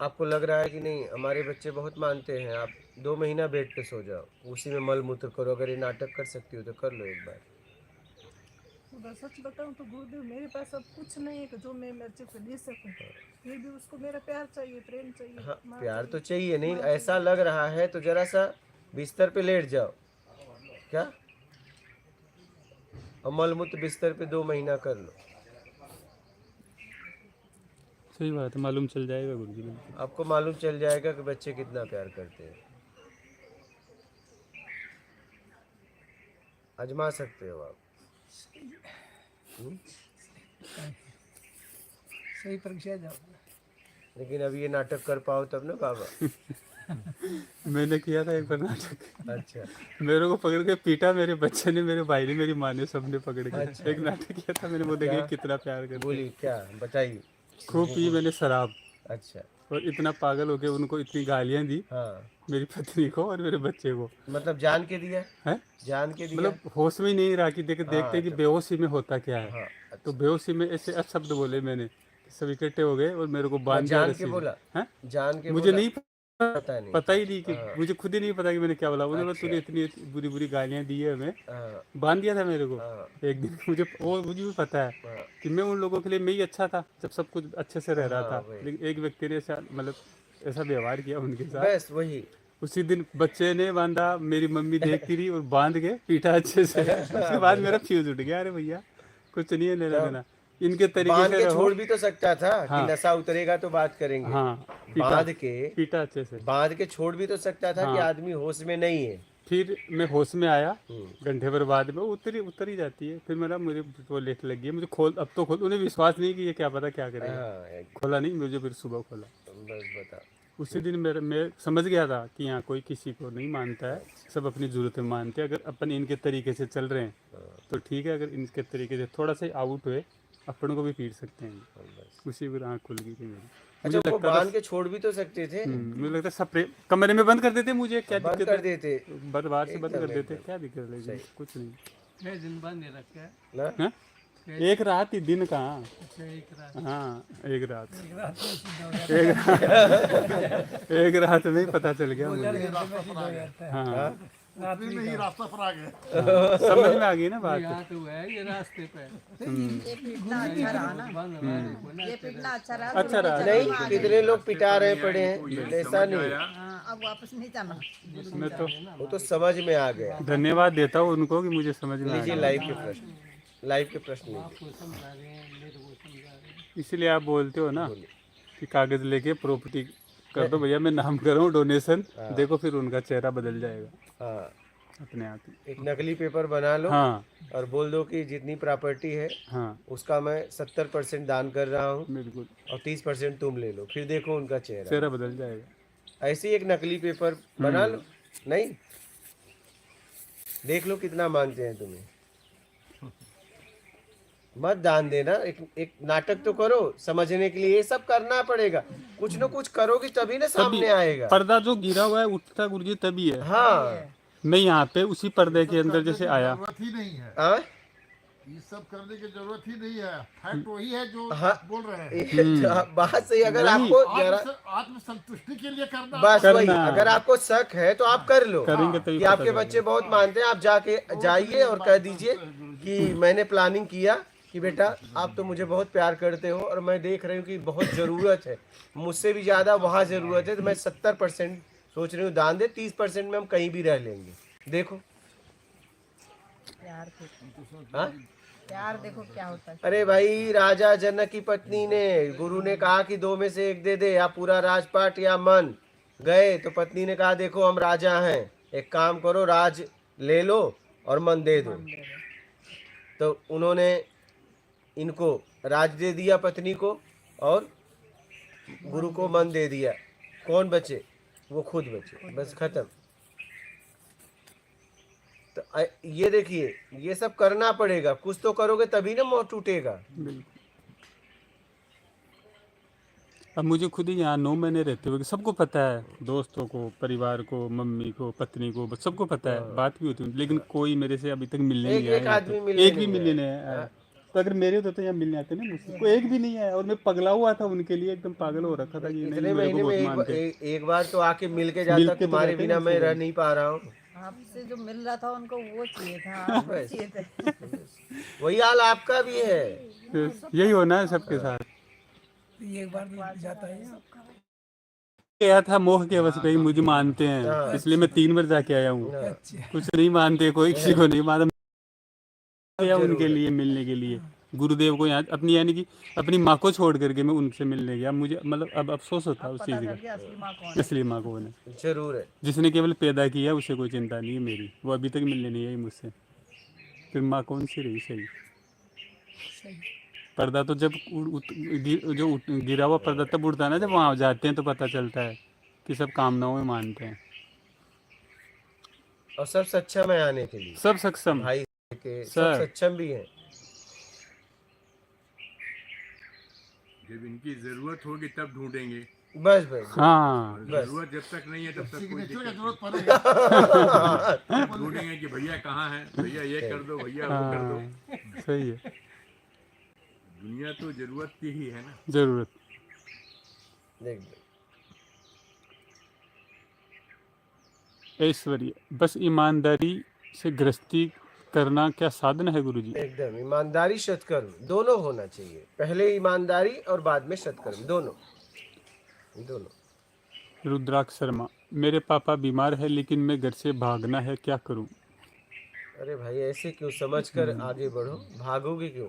आपको लग रहा है कि नहीं हमारे बच्चे बहुत मानते हैं, आप 2 महीना बेड पे सो जाओ, उसी में मल मूत्र करो। अगर ये नाटक कर सकती हो तो कर लो एक बार। अगर सच बताऊं तो गुरुदेव मेरे पास अब कुछ नहीं है कि जो मैं बच्चे को दे सकूं। फिर भी उसको मेरा प्यार चाहिए, प्रेम चाहिए। हाँ, माँ प्यार तो चाहिए। चाहिए। नहीं ऐसा लग रहा है तो जरा सा बिस्तर पे लेट जाओ। क्या? और मल मूत्र बिस्तर पे 2 महीना कर लो। सही बात है, मालूम चल जाएगा गुरुजी। बिल्कुल। आपको मालूम चल जाएगा कि बच्चे कितना प्यार करते हैं। आजमा सकते हो आप। सही परीक्षा जाओ। लेकिन अब ये नाटक कर पाओ तब ना बाबा। मैंने किया था एक बार नाटक। अच्छा, मेरे को पकड़ के पीटा मेरे बच्चे ने, मेरे भाई ने, मेरी माँ ने, सबने पकड़ के। अच्छा। एक नाटक किया था मैंने, वो देखिए कितना प्यार करते। बोलिए क्या, बताइए। खूब पी मैंने शराब, अच्छा, और इतना पागल हो गया, उनको इतनी गालियां दी, हाँ, मेरी पत्नी को और मेरे बच्चे को। मतलब जान के दिया, है जान के दिया। मतलब होश में ही नहीं रहा कि देखते कि बेहोशी में होता क्या है। हाँ, तो बेहोशी में ऐसे शब्द बोले मैंने, सब इकट्ठे हो गए और मेरे को बांध दिया जान रस्सी के से। बोला, हैं? जान के मुझे बोला, नहीं नहीं पता ही नहीं कि हाँ। मुझे खुद ही नहीं पता कि मैंने क्या बोला। उन्होंने अच्छा। तूने इतनी बुरी बुरी गालियां दी है हमें, हाँ, बांध दिया था मेरे को। हाँ, एक दिन मुझे भी पता है हाँ, कि मैं उन लोगों के लिए मैं ही अच्छा था जब सब कुछ अच्छे से रह रहा हाँ, था। वही। लेकिन एक व्यक्ति ने ऐसा मतलब ऐसा व्यवहार किया उनके साथ। बस वही। उसी दिन बच्चे ने बांधा, मेरी मम्मी देखती रही और बांध के पीटा अच्छे से। उसके बाद मेरा फ्यूज उठ गया। अरे भैया कुछ नहीं है लेना देना, इनके तरीके बांध से के रहो। छोड़ भी तो सकता था हाँ। कि नशा उतरेगा तो बात करेंगे। हाँ, बांध के पीटा अच्छे से। बांध के छोड़ भी तो सकता था कि हाँ। आदमी होश में नहीं है। फिर मैं होश में आया, हम्म। घंटे भर बाद में उतर ही जाती है। फिर मुझे वो लेट लग गई, मुझे अब तो खोल। उन्हें विश्वास नहीं कि ये क्या पता क्या करेगा। हाँ, खोला नहीं, मुझे फिर सुबह खोला। बस बता। उसी दिन मैं समझ गया था कि यहाँ कोई किसी को नहीं मानता है, सब अपनी ज़रूरतें मानते हैं। अगर अपन इनके तरीके से चल रहे हैं तो ठीक है, अगर इनके तरीके से थोड़ा सा आउट हुए अपन को भी पीट सकते हैं। उसी पर आँख खुल गई थी मेरी। अच्छा, वो बांध के छोड़ भी तो सकते थे। मुझे लगता है सब कमरे में बंद कर देते मुझे, क्या बंद दिक्कत कर है? देते बाहर से बंद कर एकदम, देते, एकदम। क्या दिक्कत है? लेकिन कुछ नहीं। ना। हैं? एक रात ही, दिन कहाँ। हाँ, एक रात एक रात में ही पता चल गया मुझे। हाँ, रात्रि में ही रास्ता पर आ गए। समझ में आ गई ना बात। ये पिटना अच्छा रहा ना, ये पिटना अच्छा रहा। अच्छा रहा। नहीं, कितने लोग पिटा रहे पड़े हैं, ऐसा नहीं। हाँ, अब वापस नहीं जाना। मैं तो वो तो समझ में आ गया। धन्यवाद देता हूँ उनको कि मुझे समझ में आ लीजिए गया। लाइव के प्रश्न लीजिए। इसलिए आप बोलते हो ना बोलिए। कि कागज लेके प्रॉपर्टी कर दो भैया, मैं नाम कर रहा हूँ डोनेशन। देखो फिर उनका चेहरा बदल जाएगा हाँ, अपने आप ही। एक नकली पेपर बना लो हाँ और बोल दो कि जितनी प्रॉपर्टी है हाँ, उसका मैं 70% दान कर रहा हूँ बिल्कुल और 30% तुम ले लो। फिर देखो उनका चेहरा। चेहरा बदल जाएगा। ऐसे ही एक नकली पेपर बना लो। नहीं, देख लो कितना मानते हैं तुम्हें। मत दान देना, एक नाटक तो करो समझने के लिए, ये सब करना पड़ेगा, कुछ ना कुछ करोगी तभी ना तभी सामने आएगा। पर्दा जो गिरा हुआ है उठता गुरुजी तभी है। हाँ मैं यहाँ पे उसी पर्दे के अंदर करने जैसे की आया। जरूरत ही नहीं है, हाँ ये सब करने की जरूरत ही नहीं है। फैक्ट वही है जो हाँ। आप बोल रहे हैं। बात सही, अगर वही। आपको जरा आत्मसंतुष्टि के लिए करना बस करना। वही, अगर आपको शक है तो आप कर लो करेंगे तभी कि पता आपके चलेगा। बच्चे बहुत मानते हैं, आप जाके जाइए और कह दीजिए कि मैंने प्लानिंग किया कि बेटा आप तो मुझे बहुत प्यार करते हो और मैं देख रही हूँ कि बहुत ज़रूरत है, मुझसे भी ज़्यादा वहाँ ज़रूरत है, तो मैं 70% सोच रही हूँ दान दे, 30% में हम कहीं भी रह लेंगे। देखो प्यार देखो, हाँ, प्यार देखो क्या होता है। अरे भाई राजा जनक की पत्नी ने, गुरु ने कहा कि दो में से एक दे दे, या पूरा राजपाट या मन। गए तो पत्नी ने कहा देखो हम राजा हैं, एक काम करो राज ले लो और मन दे दो। तो उन्होंने इनको राज दे दिया पत्नी को, और गुरु को मन दे दिया। कौन बचे? वो खुद बचे, बस खत्म। तो ये देखिए, ये सब करना पड़ेगा, कुछ तो करोगे तभी ना मोह टूटेगा। बिल्कुल। अब मुझे खुद ही यहाँ 9 महीने रहते हुए सबको पता है, दोस्तों को, परिवार को, मम्मी को, पत्नी को, बस सबको पता है, बात भी होती है, लेकिन कोई मेरे से अभी तक मिलने एक नहीं आया एक यहाँ आदमी पे। मिलने एक भी नहीं मिलने आया। नहीं आया। तो अगर मेरे होते तो यहाँ मिलने आते ना मुझसे, कोई एक भी नहीं आया। और मैं पगला हुआ था उनके लिए, एकदम पागल हो रखा था कि नहीं इतने मेरे को महीने में बहुत एक, मानते हैं। एक बार तो आके मिल के जाता, मिल के तो तुम्हारे जाते बिना ना, मैं सही रह बात। नहीं पा रहा हूँ। आपसे जो मिल रहा था उनको वो चाहिए था, आपको बस। चाहिए थे। वही हाल आपका भी है। तो यही होना है सबके साथ। एक बार जाता है गया था मोह के वश पे ही, मुझे मानते हैं हाँ। इसलिए मैं 3 बार जाके आया हूँ। हाँ, कुछ नहीं मानते, कोई किसी को नहीं मानता। गया जरूर उनके है। लिए मिलने के लिए, गुरुदेव को यहाँ अपनी, यानी कि अपनी माँ को छोड़ करके मैं उनसे मिलने गया। मुझे मतलब अब अफसोस होता है उस पता चीज़ चल का। गया असली माँ कौन है। इसलिए माँ को ने जरूर है। जिसने केवल पैदा किया उसे कोई चिंता नहीं है मेरी, वो अभी तक मिलने नहीं आई मुझसे। फिर माँ कौन सी रही सही। पर्दा तो जब गिरा हुआ पर्दा तब उड़ता है ना, जब वहाँ जाते हैं तो पता चलता है कि सब कामनाओं में मानते हैं। और सब सक्षम है आने के लिए, सब सक्षम भाई के सब सर। सक्षम भी हैं। जब इनकी जरूरत होगी तब ढूंढेंगे, बस बस हाँ बस। जरूरत जब तक नहीं है तब तक कोई सिग्नेचर का दिक्कत जरूरत पड़ेगा। नहीं। तब ढूंढेंगे कि भैया कहाँ है, भैया ये कर दो, भैया वो कर दो। हाँ सही है। दुनिया तो जरूरत की ही है ना। जरूरत देख लो। ऐश्वर्य, बस ईमानदारी से गृहस्थी करना क्या साधन है गुरुजी? एकदम ईमानदारी सत्कर्म दोनों होना चाहिए, पहले ईमानदारी और बाद में सत्कर्म, दोनों दोनों। रुद्राक्ष शर्मा, मेरे पापा बीमार है लेकिन मैं घर से भागना है, क्या करूं? अरे भाई ऐसे क्यों, समझ कर आगे बढ़ो, भागोगे क्यों?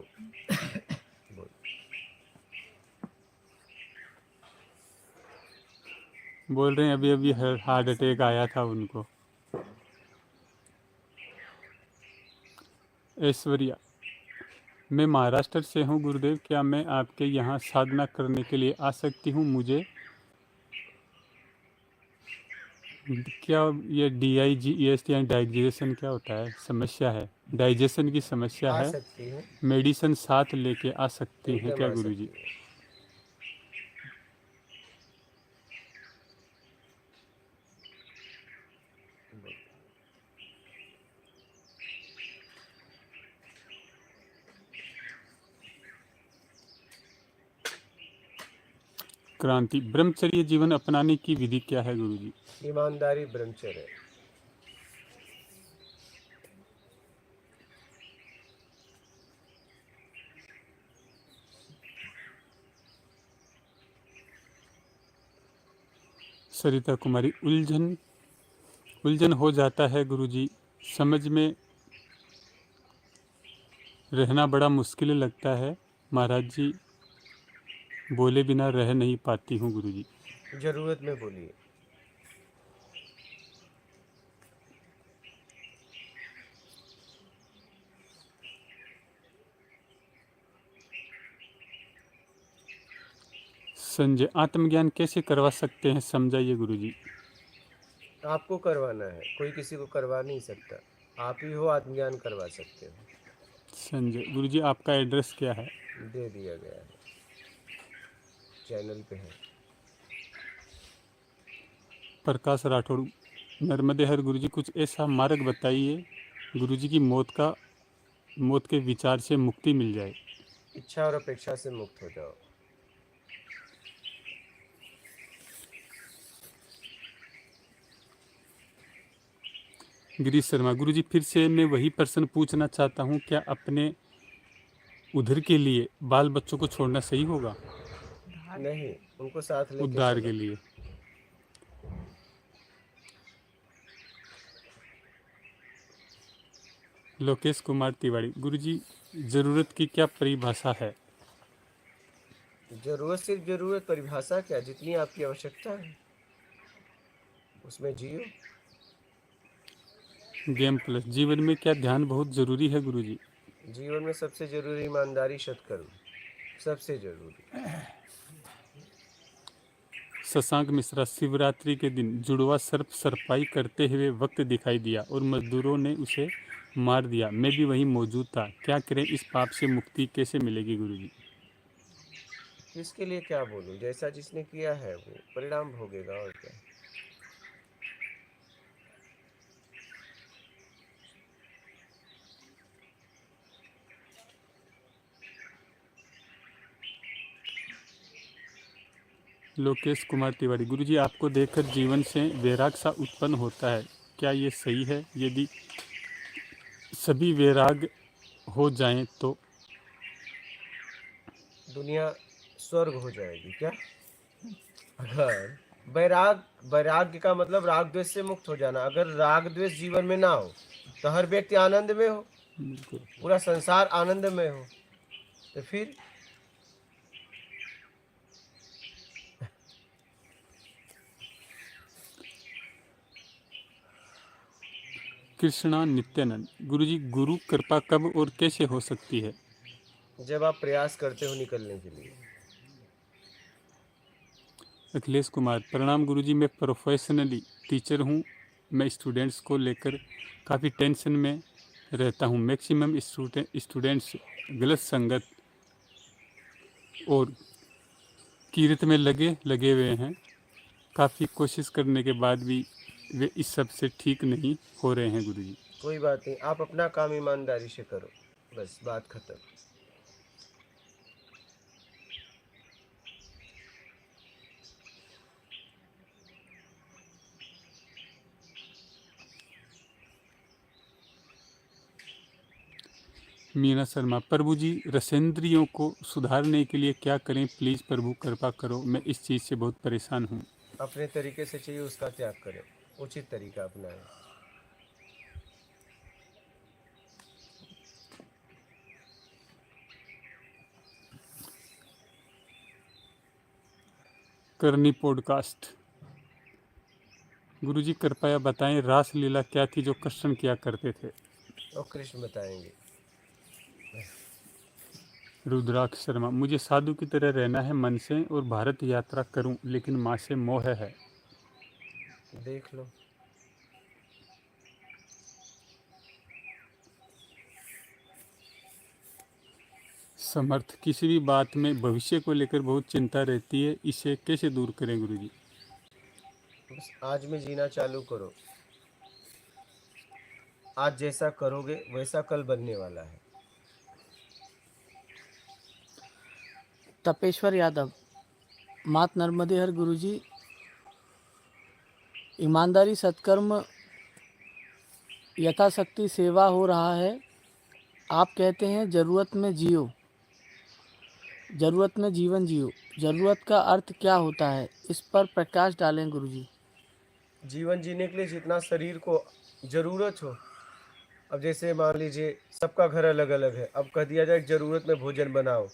बोल रहे हैं अभी अभी हार्ट अटैक आया था उनको। ऐश्वर्या, मैं महाराष्ट्र से हूँ गुरुदेव, क्या मैं आपके यहाँ साधना करने के लिए आ सकती हूँ? मुझे क्या ये DIGEST यानी डाइजेशन क्या होता है, समस्या है, डाइजेशन की समस्या आ है, सकती है, मेडिसिन साथ लेके आ सकते हैं एकदम क्या आ गुरुजी? सकती है। क्रांति, ब्रह्मचर्य जीवन अपनाने की विधि क्या है गुरुजी? ईमानदारी ब्रह्मचर्य। सरिता कुमारी, उलझन हो जाता है गुरुजी, समझ में रहना बड़ा मुश्किल लगता है महाराज जी, बोले बिना रह नहीं पाती हूँ गुरुजी। जरूरत में बोलिए। संजय, आत्मज्ञान कैसे करवा सकते हैं, समझाइए गुरुजी। आपको करवाना है, कोई किसी को करवा नहीं सकता, आप ही हो आत्मज्ञान करवा सकते हो। संजय। गुरुजी आपका एड्रेस क्या है? दे दिया गया है, चैनल पे है। प्रकाश राठौड़, नर्मदे हर। गुरुजी कुछ ऐसा मार्ग बताइए गुरुजी की मौत के विचार से मुक्ति मिल जाए। इच्छा और अपेक्षा से मुक्त हो जाओ। गिरीश शर्मा, गुरुजी फिर से मैं वही प्रश्न पूछना चाहता हूँ, क्या अपने उधर के लिए बाल बच्चों को छोड़ना सही होगा? नहीं, उनको साथ लेके उद्धार चलो। के लिए। लोकेश कुमार तिवारी, गुरुजी जरूरत की क्या परिभाषा है? जरूरत सिर्फ जरूरत, परिभाषा क्या, जितनी आपकी आवश्यकता है उसमें जियो। गेम प्लस, जीवन में क्या ध्यान बहुत जरूरी है गुरुजी? जीवन में सबसे जरूरी ईमानदारी, सत्कर्म, सबसे जरूरी। शशांक मिश्रा, शिवरात्रि के दिन जुड़वा सर्प सरपाई करते हुए वक्त दिखाई दिया और मजदूरों ने उसे मार दिया। मैं भी वहीं मौजूद था। क्या करें? इस पाप से मुक्ति कैसे मिलेगी गुरुजी? किसके लिए क्या बोलूं, जैसा जिसने किया है वो परिणाम भोगेगा, और क्या। लोकेश कुमार तिवारी, गुरुजी आपको देखकर जीवन से वैराग सा उत्पन्न होता है, क्या ये सही है? यदि सभी वैराग हो जाएं तो दुनिया स्वर्ग हो जाएगी क्या? अगर वैराग्य का मतलब राग द्वेष से मुक्त हो जाना। अगर राग द्वेष जीवन में ना हो तो हर व्यक्ति आनंद में हो, पूरा संसार आनंद में हो, तो फिर कृष्णा नित्यानंद, गुरुजी गुरु कृपा कब और कैसे हो सकती है? जब आप प्रयास करते हो निकलने के लिए। अखिलेश कुमार, प्रणाम गुरुजी, मैं प्रोफेशनली टीचर हूँ। मैं स्टूडेंट्स को लेकर काफ़ी टेंशन में रहता हूँ। मैक्सिमम स्टूडेंट्स गलत संगत और कीरत में लगे हुए हैं। काफ़ी कोशिश करने के बाद भी वे इस सब से ठीक नहीं हो रहे हैं गुरुजी। कोई बात नहीं, आप अपना काम ईमानदारी से करो, बस बात खत्म। मीना शर्मा, प्रभु जी रसेंद्रियों को सुधारने के लिए क्या करें? प्लीज़ प्रभु कृपा करो, मैं इस चीज़ से बहुत परेशान हूँ। अपने तरीके से चाहिए उसका त्याग करें, उचित तरीका अपनाएं। करनी पॉडकास्ट, गुरुजी कृपया बताएं रास लीला क्या थी जो कृष्ण किया करते थे? और कृष्ण बताएंगे। रुद्राक्ष शर्मा, मुझे साधु की तरह रहना है मन से और भारत यात्रा करूं, लेकिन माँ से मोह है। देख लो। समर्थ, किसी भी बात में भविष्य को लेकर बहुत चिंता रहती है, इसे कैसे दूर करें गुरुजी? बस आज में जीना चालू करो। आज जैसा करोगे वैसा कल बनने वाला है। तपेश्वर यादव, मात नर्मदे हर। गुरुजी, ईमानदारी सत्कर्म यथाशक्ति सेवा हो रहा है। आप कहते हैं ज़रूरत में जियो, ज़रूरत में जीवन जियो। ज़रूरत का अर्थ क्या होता है, इस पर प्रकाश डालें गुरुजी। जीवन जीने के लिए जितना शरीर को जरूरत हो, अब जैसे मान लीजिए सबका घर अलग अलग है, अब कह दिया जाए जरूरत में भोजन बनाओ,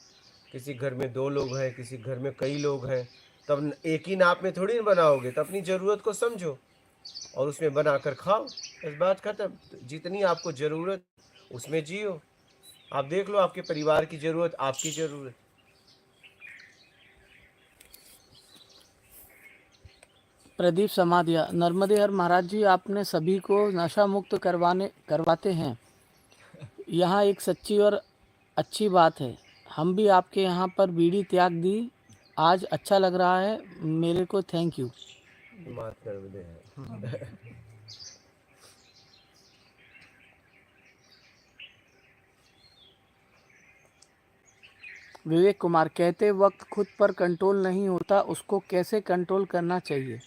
किसी घर में 2 लोग हैं, किसी घर में कई लोग हैं, तब एक ही नाप में थोड़ी ना बनाओगे। तो अपनी ज़रूरत को समझो और उसमें बनाकर खाओ, बस बात खत्म। तो जितनी आपको ज़रूरत उसमें जियो। आप देख लो, आपके परिवार की ज़रूरत, आपकी ज़रूरत। प्रदीप समाधिया, नर्मदे हर। महाराज जी, आपने सभी को नशा मुक्त करवाते हैं, यहाँ एक सच्ची और अच्छी बात है, हम भी आपके यहाँ पर बीड़ी त्याग दी, आज अच्छा लग रहा है मेरे को, थैंक यू। मात कर दे है। विवेक कुमार कहते वक्त खुद पर कंट्रोल नहीं होता, उसको कैसे कंट्रोल करना चाहिए?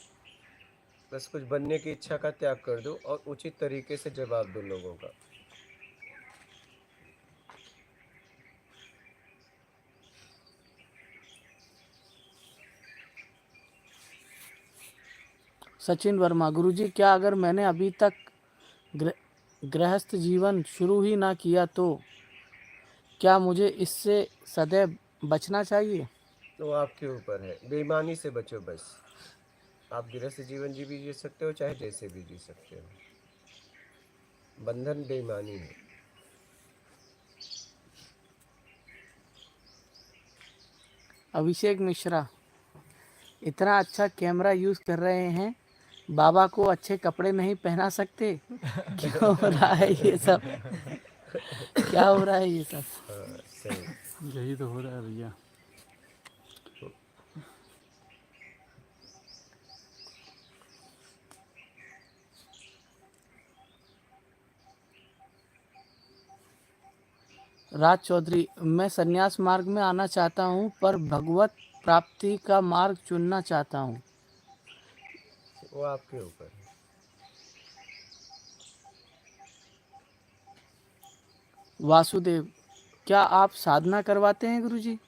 बस कुछ बनने की इच्छा का त्याग कर दो और उचित तरीके से जवाब दो लोगों का। सचिन वर्मा, गुरुजी क्या अगर मैंने अभी तक गृहस्थ जीवन शुरू ही ना किया तो क्या मुझे इससे सदैव बचना चाहिए? तो आपके ऊपर है, बेईमानी से बचो बस। आप गृहस्थ जीवन भी जी सकते हो, चाहे जैसे भी जी सकते हो। बंधन बेईमानी है। अभिषेक मिश्रा, इतना अच्छा कैमरा यूज कर रहे हैं, बाबा को अच्छे कपड़े नहीं पहना सकते? क्या हो रहा है ये सब? क्या हो रहा है ये सब? हाँ, सही। यही तो हो रहा है भैया। राज चौधरी, मैं संन्यास मार्ग में आना चाहता हूँ पर भगवत प्राप्ति का मार्ग चुनना चाहता हूँ। वो आपके ऊपर है। वासुदेव, क्या आप साधना करवाते हैं गुरुजी?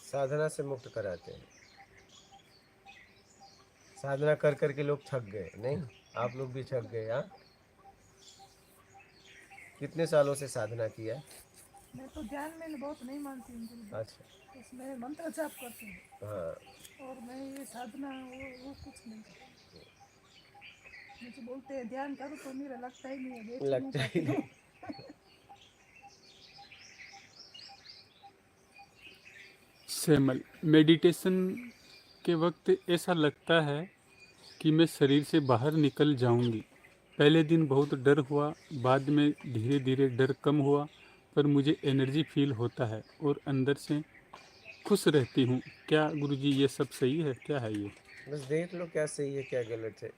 साधना से मुक्त कराते हैं। साधना कर करके लोग थक गए, नहीं? आप लोग भी थक गए। हाँ, कितने सालों से साधना किया? मैं तो ध्यान में बहुत नहीं मानती हूँ गुरुदेव। अच्छा। बस मैं मंत्र जाप करती हूँ हाँ, और मैं ये साधना वो कुछ नहीं करती। मुझे बोलते हैं ध्यान करो तो मेरा लगता ही नहीं है, बैठ नहीं लगता ही पाती हूँ। नहीं। सेमल, मेडिटेशन के वक्त ऐसा लगता है कि मैं शरीर से बाहर निकल जाऊंगी। पहले दिन बहुत डर हुआ, बाद में धीरे धीरे डर कम हुआ, पर मुझे एनर्जी फील होता है और अंदर से खुश रहती हूँ। क्या गुरुजी ये सब सही है? क्या है ये? बस देख लो क्या सही है क्या गलत है।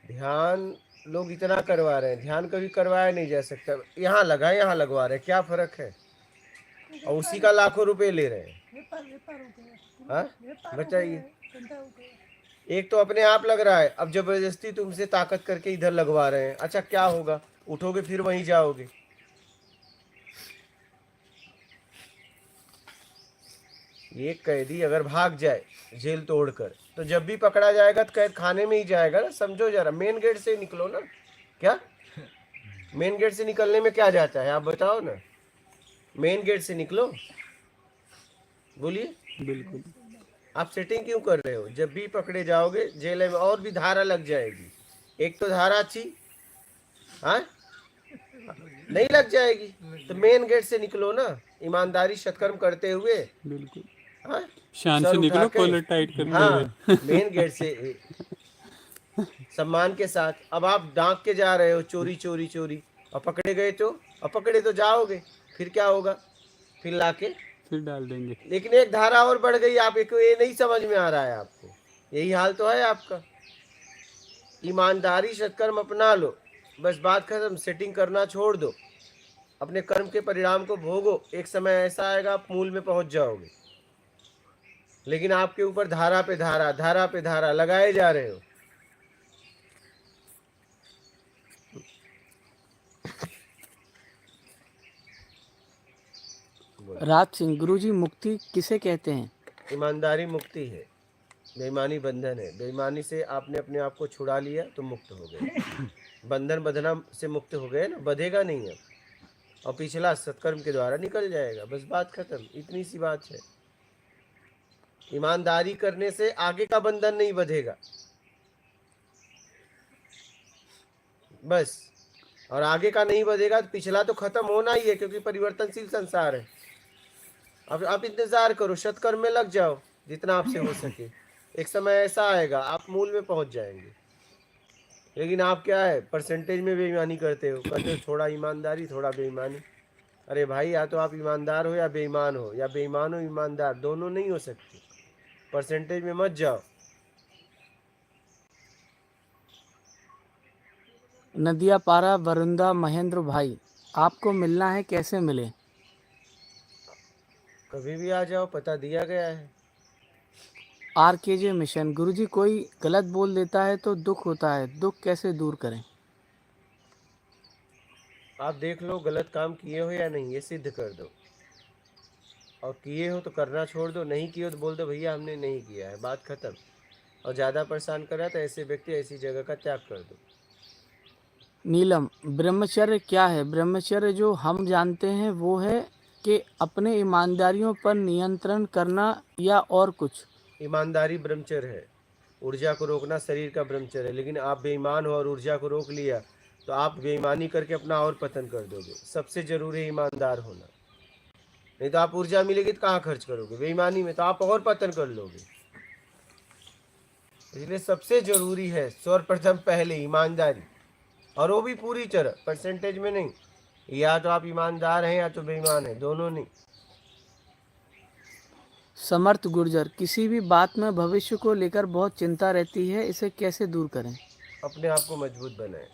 ध्यान लोग इतना करवा रहे हैं, ध्यान कभी करवाया नहीं जा सकता। यहाँ लगा, यहाँ लगवा रहे हैं, क्या फर्क है? और उसी का लाखों रुपए ले रहे हैं। व्यापार हो गया। हाँ, व्यापार हो बताइए। गया, धंधा हो गया। एक तो अपने आप लग रहा है, अब जबरदस्ती तुमसे ताकत करके इधर लगवा रहे हैं। अच्छा, क्या होगा? उठोगे फिर वहीं जाओगे। ये कैदी अगर भाग जाए जेल तोड़कर, तो जब भी पकड़ा जाएगा तो कैद खाने में ही जाएगा ना। समझो जरा, मेन गेट से निकलो ना। क्या मेन गेट से निकलने में क्या जाता है, आप बताओ ना। मेन गेट से निकलो, बोलिए। बिल्कुल। आप सेटिंग क्यों कर रहे हो? जब भी पकड़े जाओगे जेल में और भी धारा लग जाएगी। एक तो धारा अच्छी, हाँ, नहीं लग जाएगी। तो मेन गेट से निकलो ना, ईमानदारी सत्कर्म करते हुए। बिल्कुल, हाँ, शान सर से निकलो, उठा के। कॉलर टाइट करते हाँ, हुए। मेन गेट से सम्मान के साथ। अब आप डांक के जा रहे हो चोरी चोरी चोरी, और पकड़े गए तो, और पकड़े तो जाओगे, फिर क्या होगा? फिर लाके फिर डाल देंगे। लेकिन एक धारा और बढ़ गई। आप एक ये नहीं समझ में आ रहा है आपको। यही हाल तो है आपका। ईमानदारी सत्कर्म अपना लो, बस बात खत्म। सेटिंग करना छोड़ दो, अपने कर्म के परिणाम को भोगो। एक समय ऐसा आएगा आप मूल में पहुंच जाओगे। लेकिन आपके ऊपर धारा पे धारा, धारा पे धारा लगाए जा रहे हो। राज सिंह, गुरुजी मुक्ति किसे कहते हैं? ईमानदारी मुक्ति है, बेईमानी बंधन है। बेईमानी से आपने अपने आप को छुड़ा लिया तो मुक्त हो गए। बंधन बंधना से मुक्त हो गए ना, बंधेगा नहीं है। और पिछला सत्कर्म के द्वारा निकल जाएगा। बस बात खत्म, इतनी सी बात है। ईमानदारी करने से आगे का बंधन नहीं बंधेगा, बस। और आगे का नहीं बंधेगा तो पिछला तो खत्म होना ही है, क्योंकि परिवर्तनशील संसार है। अब आप इंतजार करो, सत्कर्म में लग जाओ जितना आपसे हो सके। एक समय ऐसा आएगा आप मूल में पहुंच जाएंगे। लेकिन आप क्या है, परसेंटेज में बेईमानी करते हो। कहते हो थोड़ा ईमानदारी थोड़ा बेईमानी। अरे भाई, या तो आप ईमानदार हो या बेईमान हो, या बेईमान हो ईमानदार, दोनों नहीं हो सकते। परसेंटेज में मत जाओ। नदिया पारा वरुंदा महेंद्र भाई, आपको मिलना है, कैसे मिले? कभी भी आ जाओ, पता दिया गया है। RKJ मिशन, गुरुजी कोई गलत बोल देता है तो दुख होता है, दुख कैसे दूर करें? आप देख लो गलत काम किए हो या नहीं, ये सिद्ध कर दो। और किए हो तो करना छोड़ दो, नहीं किए हो तो बोल दो भैया हमने नहीं किया है, बात खत्म। और ज़्यादा परेशान कर रहा है तो ऐसे व्यक्ति ऐसी जगह का त्याग कर दो। नीलम, ब्रह्मचर्य क्या है? ब्रह्मचर्य जो हम जानते हैं वो है कि अपने ईमानदारियों पर नियंत्रण करना, या और कुछ? ईमानदारी ब्रह्मचर्य है, ऊर्जा को रोकना शरीर का ब्रह्मचर्य है। लेकिन आप बेईमान हो और ऊर्जा को रोक लिया तो आप बेईमानी करके अपना और पतन कर दोगे। सबसे जरूरी है ईमानदार होना, नहीं तो आप ऊर्जा मिलेगी तो कहाँ खर्च करोगे? बेईमानी में तो आप और पतन कर लोगे। इसलिए सबसे जरूरी है सर्वप्रथम पहले ईमानदारी, और वो भी पूरी तरह, परसेंटेज में नहीं। या तो आप ईमानदार हैं या तो बेईमान हैं, दोनों नहीं। समर्थ गुर्जर, किसी भी बात में भविष्य को लेकर बहुत चिंता रहती है, इसे कैसे दूर करें? अपने आप को मजबूत बनाएं।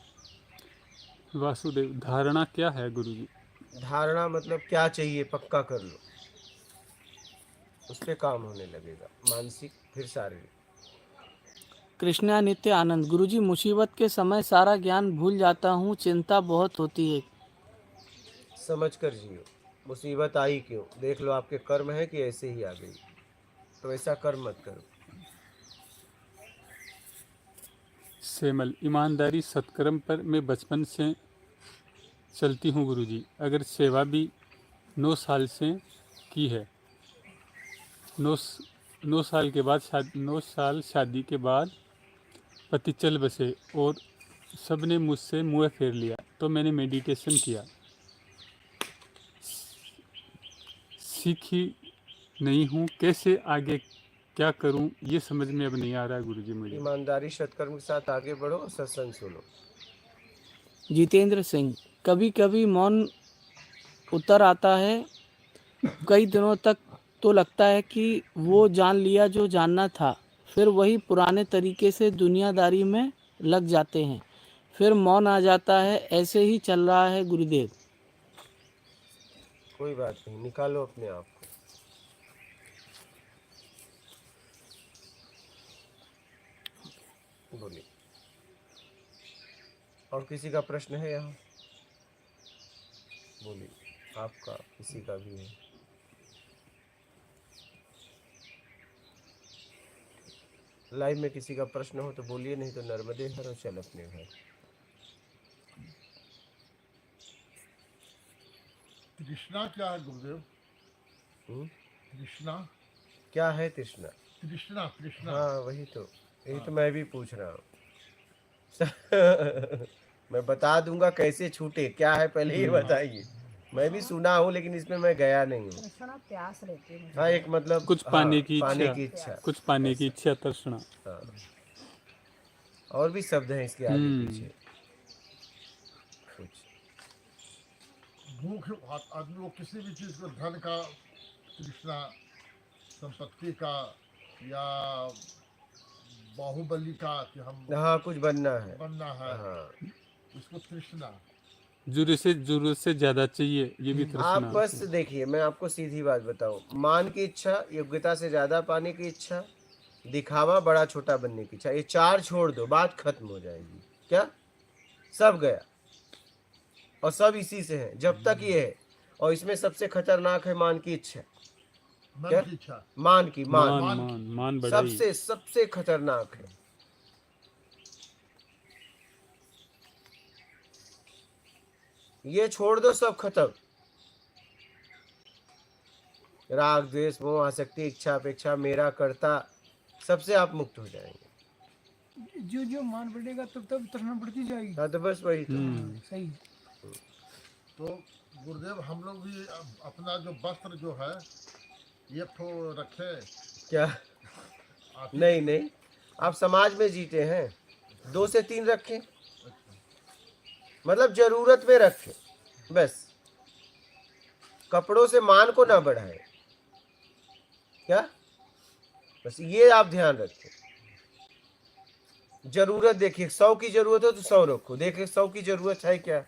वासुदेव, धारणा क्या है गुरुजी? धारणा मतलब क्या चाहिए पक्का कर लो, उस पर काम होने लगेगा, मानसिक फिर शारीरिक। कृष्णा नित्य आनंद, गुरुजी मुसीबत के समय सारा ज्ञान भूल जाता हूँ, चिंता बहुत होती है। समझ कर जियो, मुसीबत आई क्यों, देख लो आपके कर्म है कि ऐसे ही आ गई, तो ऐसा कर्म मत करो। सेमल, ईमानदारी सत्कर्म पर मैं बचपन से चलती हूँ गुरुजी, अगर सेवा भी 9 साल से की है। 9 साल के बाद 9 साल शादी के बाद पति चल बसे और सबने मुझसे मुँह फेर लिया, तो मैंने मेडिटेशन किया, सीखी नहीं हूँ, कैसे आगे क्या करूँ ये समझ में अब नहीं आ रहा है गुरुजी मुझे। ईमानदारी सत्कर्म के साथ आगे बढ़ो और सत्संग सुनो। जितेंद्र सिंह, कभी कभी मौन उतर आता है, कई दिनों तक तो लगता है कि वो जान लिया जो जानना था, फिर वही पुराने तरीके से दुनियादारी में लग जाते हैं, फिर मौन आ जाता है, ऐसे ही चल रहा है गुरुदेव। कोई बात नहीं, निकालो अपने आप को। बोलिए, और किसी का प्रश्न है यहाँ? बोलिए, आपका किसी का भी है? लाइव में किसी का प्रश्न हो तो बोलिए, नहीं तो नर्मदे हर और चल अपने घर। तृष्णा क्या है गुरुदेव? हम्म? तृष्णा क्या है तृष्णा? तृष्णा तृष्णा हाँ वही तो, यही तो मैं भी पूछ रहा हूँ। मैं बता दूंगा कैसे छूटे, क्या है पहले ये बताइए। मैं भी सुना हूँ लेकिन इसमें मैं गया नहीं हूँ। तृष्णा प्यास रहती है। हाँ, एक मतलब कुछ पाने हाँ, की पाने इच्छा, की इच्छा। कुछ पाने की इच्छा, तृष्णा। हाँ, और भी शब्द हैं इसके आगे पीछे कुछ। भूख आदमी को किसी भी चीज को, धन का तृष्णा, संपत्ति का, या बाहुबली का, कि हम हाँ, कुछ बनना है। बनना है, हाँ, इसको तृष्णा। जरूरत से ज्यादा चाहिए, ये भी आप तृष्णा। बस देखिए, मैं आपको सीधी बात बताऊं, मान की इच्छा, योग्यता से ज्यादा पाने की इच्छा, दिखावा, बड़ा छोटा बनने की इच्छा, ये 4 छोड़ दो, बात खत्म हो जाएगी। क्या सब गया, और सब इसी से है जब तक ये है। और इसमें सबसे खतरनाक है मान की इच्छा। क्या? मन की इच्छा, मान की, मान मान बढ़ाई। सबसे खतरनाक है। ये छोड़ दो, सब खत्म। राग, द्वेष, मोह, आसक्ति, इच्छा, अपेक्षा, मेरा, कर्ता, सबसे आप मुक्त हो जाएंगे। जो जो मान बढ़ेगा तब तब तृष्णा बढ़ती जाएगी। हाँ, तो बस वही तो। सही। तो गुरुदेव हम लोग भी अपना जो वस्त्र जो है ये तो रखे। क्या? नहीं, आप समाज में जीते हैं, 2 से 3 रखें, मतलब जरूरत में रखें बस। कपड़ों से मान को ना बढ़ाए। क्या, बस ये आप ध्यान रखें। जरूरत देखिए, 100 की जरूरत है तो 100 रखो, देखिए 100 की जरूरत है क्या,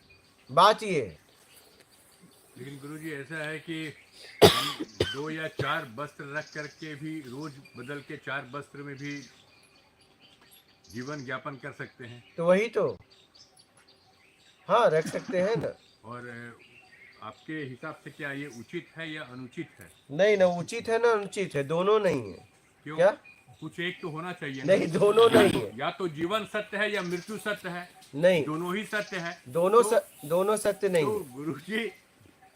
बात ये है। लेकिन गुरुजी ऐसा है कि हम 2 या 4 वस्त्र रख करके भी रोज बदल के 4 वस्त्र में भी जीवन यापन कर सकते हैं। तो वही तो, हाँ रख सकते हैं ना। और आपके हिसाब से क्या ये उचित है या अनुचित है? नहीं ना, उचित है ना अनुचित है, दोनों नहीं है। क्यों? क्या, कुछ एक तो होना चाहिए ना। नहीं दोनों नहीं है। या तो जीवन सत्य है या मृत्यु सत्य है, नहीं, दोनों ही सत्य है। दोनों सत्य नहीं तो है। गुरुजी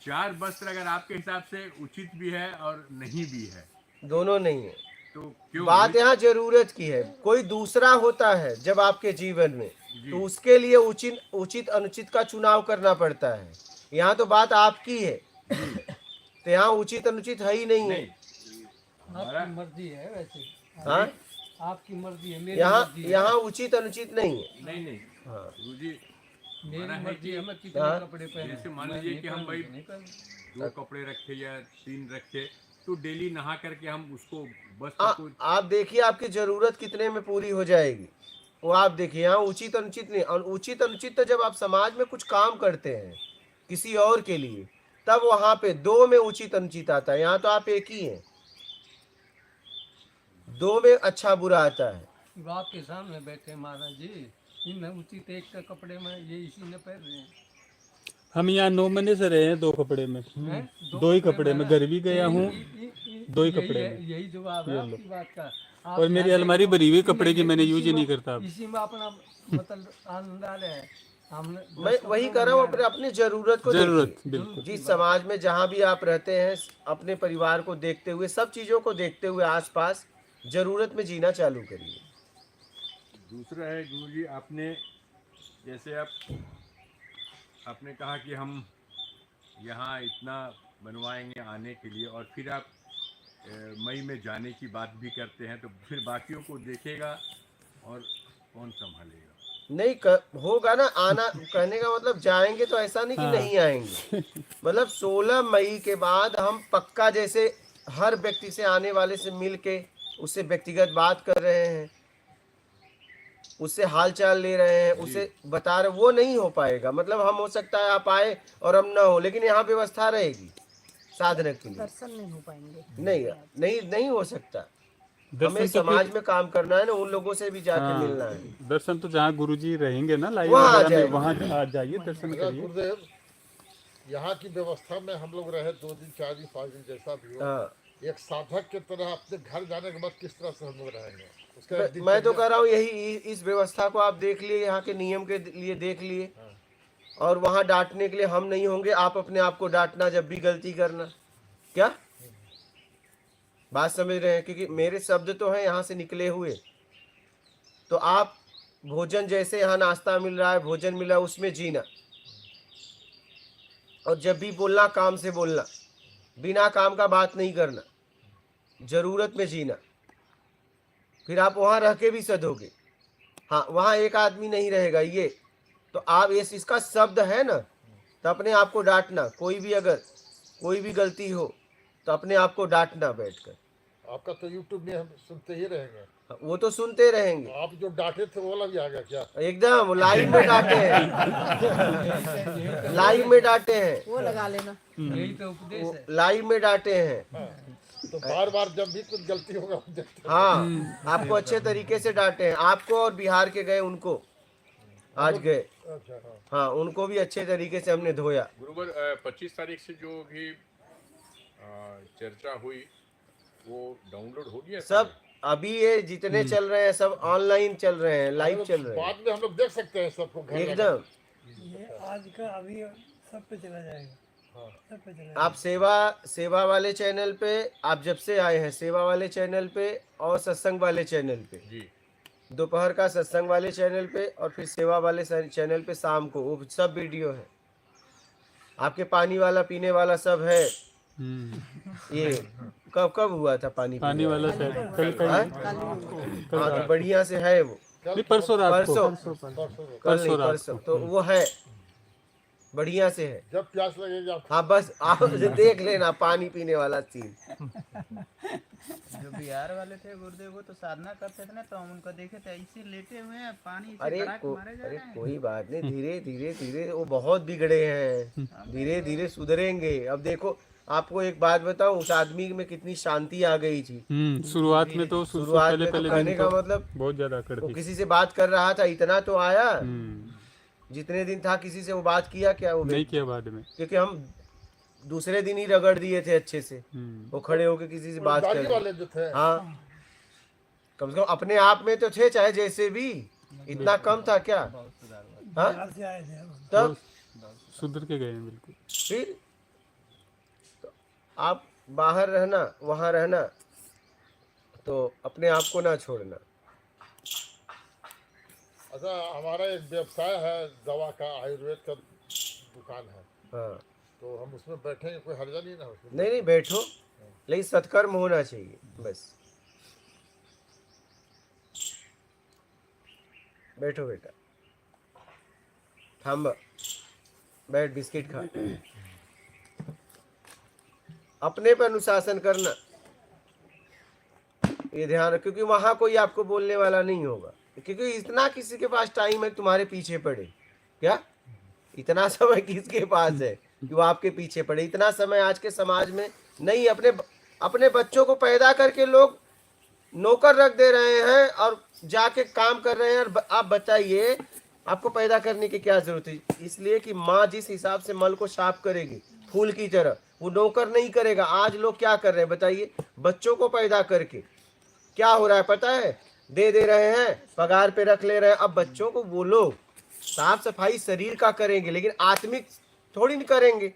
4 वस्त्र अगर आपके हिसाब से उचित भी है और नहीं भी है, दोनों नहीं है। तो क्यों? बात यहाँ जरूरत की है। कोई दूसरा होता है जब आपके जीवन में, तो उसके लिए उचित अनुचित का चुनाव करना पड़ता है। यहाँ तो बात आपकी है, तो यहाँ उचित अनुचित है ही नहीं है। आपकी मर्जी है वैसे, हाँ, आपकी मर्जी है, मेरी यहाँ मर्जी है। यहाँ उचित अनुचित नहीं है। नहीं हाँ, गुरुजी, मेरी हमारा है मर्जी कि है, मैं कितने हाँ। कपड़े पहने। जैसे मान लीजिए कि हम भाई 2 कपड़े रखे या 3 रखे, तो डेली नहा करके हम उसको वस्त्र को आप देखिए आपकी जरूरत कितने में पूरी हो जाएगी, वो आप देखिए। यहाँ उचित अनुचित नहीं। उचित अनुचित तो जब आप समाज में कुछ काम करते हैं किसी और के लिए, तब वहां पे 2 में उचित अनुचित आता है। यहाँ तो आप एक ही हैं, 2 में अच्छा बुरा आता है। वो आपके सामने बैठे महाराज जी, इन उचित एक का कपड़े में ये इसी ने पहन रहे हैं। हम यहाँ 9 महीने से रहे हैं 2 कपड़े में, हैं? 2 ही कपड़े में, घर भी गया हूँ दो ही यही कपड़े है- में। यही जवाब है ये लो। आपकी बात का। आप और मेरी यहाँ अलमारी देखो, भरी हुई इनमें कपड़े की, मैंने यूज ही इसी नहीं में- करता अब। इसी में अपना मतलब आनंद आ रहा है। हमने मैं वही कर रहा हूँ, अपने जरूरत को जरूरत, देखिए। बिल्कुल। जिस समाज में जहाँ भी आप रहते हैं, अपने परिवार को देखते हुए, सब चीजों को देखते हुए आसपास जरूरत में जीना चालू करिए। दूसरा है गुरुजी, आपने जैसे आपने कहा कि हम यहाँ इतना बनवाएंगे आने के लिए, और फिर आप मई में जाने की बात भी करते हैं, तो फिर बाकियों को देखेगा और कौन संभालेगा? नहीं होगा ना आना। कहने का मतलब जाएंगे तो ऐसा नहीं कि हाँ। नहीं आएंगे। मतलब 16 मई के बाद हम पक्का, जैसे हर व्यक्ति से, आने वाले से मिल के उससे व्यक्तिगत बात कर रहे हैं, उससे हाल चाल ले रहे हैं, उसे बता रहे, वो नहीं हो पाएगा। मतलब हम, हो सकता है आप आए और हम ना हो, लेकिन यहाँ व्यवस्था रहेगी साधना के लिए। दर्शन नहीं हो पाएंगे। नहीं हो सकता। हमें दर्शन तो समाज में काम करना है ना, उन लोगों से भी जाके हाँ, मिलना है। दर्शन तो जहाँ गुरुजी रहेंगे ना लाइव वहाँ आ वगैरह में, जाएंगे। वहाँ आ जाइए, दर्शन अगर करिए। गुरुदेव यहाँ की व्यवस्था में हम लोग रहे 2 दिन 4 दिन 5 दिन जैसा भी हो, हाँ, एक साधक की तरह अपने घर जाने के बाद किस तरह से हम लोग रहेंगे, उसका एक मैं तो दिनचर्या- कह रहा हूँ यही, इस व्यवस्था को आप देख लिए, यहाँ के नियम के लिए देख लिए, और वहाँ डांटने के लिए हम नहीं होंगे। आप अपने आप को डांटना जब भी गलती करना। क्या बात समझ रहे हैं? क्योंकि मेरे शब्द तो हैं यहाँ से निकले हुए। तो आप भोजन, जैसे यहाँ नाश्ता मिल रहा है, भोजन मिला है, उसमें जीना। और जब भी बोलना, काम से बोलना, बिना काम का बात नहीं करना, जरूरत में जीना। फिर आप वहाँ रह के भी सधोगे। हाँ, वहाँ एक आदमी नहीं रहेगा, ये तो आप, ये इसका शब्द है ना, तो अपने आप को डांटना। कोई भी अगर कोई भी गलती हो तो अपने आप को डांटना बैठकर। आपका तो यूट्यूब में हम सुनते ही रहेंगे। वो तो सुनते रहेंगे। आप जो डांटे थे वो वाला भी आ गया क्या? एकदम लाइव में डांटे हैं, लाइव में डांटे हैं, वो लगा लेना। यही तो उपदेश है। लाइव में डांटे हैं। तो बार बार जब भी कुछ गलती होगा हम देखते हैं। हाँ, आपको अच्छे तरीके से डांटे हैं, आपको और बिहार के गए उनको आज गए। अच्छा, हाँ। हाँ, उनको भी अच्छे तरीके से हमने धोया। गुरुवर 25 तारीख से जो भी चर्चा हुई वो डाउनलोड हो गया सब अभी ये जितने चल रहे हैं सब ऑनलाइन चल रहे हैं, लाइव चल रहे हैं बाद में हम लोग देख सकते हैं सबको घर जाकर। एकदम। ये आज का अभी सब पे चला जाएगा, हाँ। सब पे चला आप सेवा वाले चैनल पे, आप जब से आए हैं सेवा वाले चैनल पे और सत्संग वाले चैनल पे, जी। दोपहर का सत्संग वाले चैनल पे और फिर सेवा वाले चैनल पे शाम को, वो सब वीडियो है। आपके पानी वाला, पीने वाला सब है। ये कब हुआ था पानी पानी वाला शायद कल का हाँ? ही- हाँ, तो बढ़िया से है वो। नहीं, परसों रात को, परसों, परसों कल नहीं, रात परसों तो वो है। बढ़िया से है। जब प्यास लगेगी आप हाँ बस आप देख लेना पानी पीने वाला सीन। जो बिहार वाले थे गुरुदेव वो तो साधना करते थे ना, तो हम उनको देखे थे ऐसे लेटे हुए हैं, पानी से अरे खड़ाक मारे जा अरे रहे हैं। कोई बात नहीं, धीरे धीरे धीरे वो बहुत बिगड़े हैं, धीरे धीरे सुधरेंगे। अब देखो आपको एक बात बताऊं, उस आदमी में कितनी शांति आ गई थी। शुरुआत में तो शुरुआत पहले में तो पहले कहने दिन का तो मतलब बहुत ज्यादा वो करती। किसी से बात कर रहा था इतना तो आया, हम्म, जितने दिन था किसी से वो बात किया क्या वो नहीं किया बाद में। क्योंकि हम दूसरे दिन ही रगड़ दिए थे अच्छे से। हम्म, वो खड़े होके किसी से बात दाढ़ी कर वाले जो थे हाँ कम से कम अपने आप में तो थे, चाहे जैसे भी, इतना कम था क्या? हाँ तब सुधर के गए हैं बिल्कुल। फिर तो आप बाहर रहना, वहां रहना, तो अपने आप को ना छोड़ना। अच्छा हमारा एक व्यवसाय है दवा का, आयुर्वेद का दुकान है, हाँ तो हम उसमें बैठेंगे, कोई हर्जा नहीं ना उसमें? नहीं नहीं बैठो, लेकिन सत्कर्म होना चाहिए बस। बैठो बेटा, थांब, बैठ, बिस्किट खा। अपने पर अनुशासन करना, ये ध्यान रख, क्योंकि वहां कोई आपको बोलने वाला नहीं होगा, क्योंकि इतना किसी के पास टाइम है तुम्हारे पीछे पड़े क्या? इतना समय किसके पास है कि वो आपके पीछे पड़े? इतना समय आज के समाज में नहीं। अपने बच्चों को पैदा करके लोग नौकर रख दे रहे हैं और जाके काम कर रहे हैं। और आप बताइए आपको पैदा करने की क्या जरूरत है? इसलिए कि माँ जिस हिसाब से मल को साफ करेगी फूल की तरह, वो नौकर नहीं करेगा। आज लोग क्या कर रहे हैं बताइए? बच्चों को पैदा करके क्या हो रहा है पता है? दे रहे हैं, पगार पे रख ले रहे हैं। अब बच्चों को वो लोग साफ सफाई शरीर का करेंगे, लेकिन आत्मिक थोड़ी नहीं करेंगे,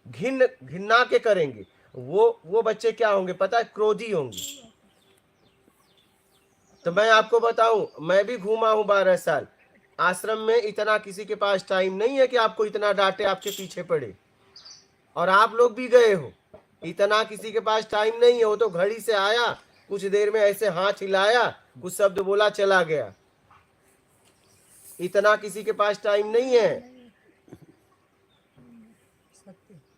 घिन्ना के करेंगे। वो बच्चे क्या होंगे पता है? क्रोधी होंगे। तो मैं आपको बताऊं, मैं भी घूमा हूं 12 साल आश्रम में। इतना किसी के पास टाइम नहीं है कि आपको इतना डांटे, आपके पीछे पड़े। और आप लोग भी गए हो, इतना किसी के पास टाइम नहीं है। वो तो घड़ी से आया, कुछ देर में ऐसे हाथ हिलाया, कुछ शब्द बोला, चला गया। इतना किसी के पास टाइम नहीं है,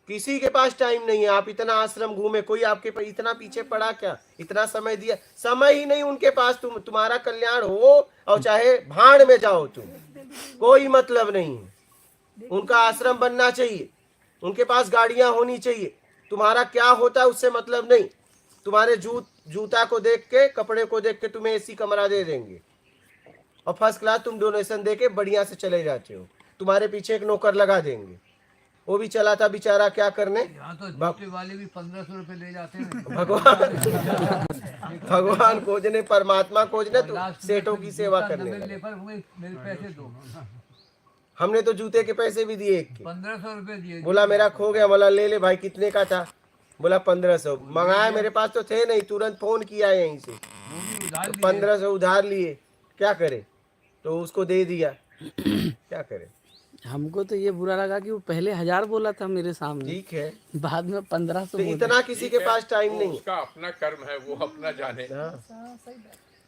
किसी के पास टाइम नहीं है। आप इतना आश्रम घूमे, कोई आपके पास इतना पीछे पड़ा क्या? इतना समय दिया, समय ही नहीं उनके पास। तुम्हारा कल्याण हो और चाहे भाड़ में जाओ तुम, कोई मतलब नहीं है। उनका आश्रम बनना चाहिए, उनके पास गाड़ियां होनी चाहिए। तुम्हारा क्या होता है उससे मतलब नहीं। तुम्हारे जूता को देख के, कपड़े को देख के तुम्हें एसी कमरा दे देंगे और फर्स्ट क्लास तुम डोनेशन दे के बढ़िया से चले जाते हो। तुम्हारे पीछे एक नौकर लगा देंगे, वो भी चला था बेचारा क्या करने। यहाँ तो जूते वाले भी 1500 रुपए ले जाते हैं। भगवान खोजने, परमात्मा खोजने, तो लास्ट में सेठों फिर की सेवा जूता करने नवे लगे। लेकर मेरे पैसे दो। हमने तो जूते के पैसे भी दिए, एक के 1500 रुपए दिए। बोला मेरा खो गया। बोला ले भाई, कितने का था? बोला 1500। मंगाया, मेरे पास तो थे नहीं, तुरंत फोन किया यहीं से, तो 1500 उधार लिए। क्या करे? तो उसको दे दिया, क्या करे? हमको तो ये बुरा लगा कि वो पहले 1000 बोला था मेरे सामने, ठीक है, बाद में 1500 तो इतना किसी के पास टाइम नहीं। उसका अपना कर्म है, वो अपना जाने। हाँ,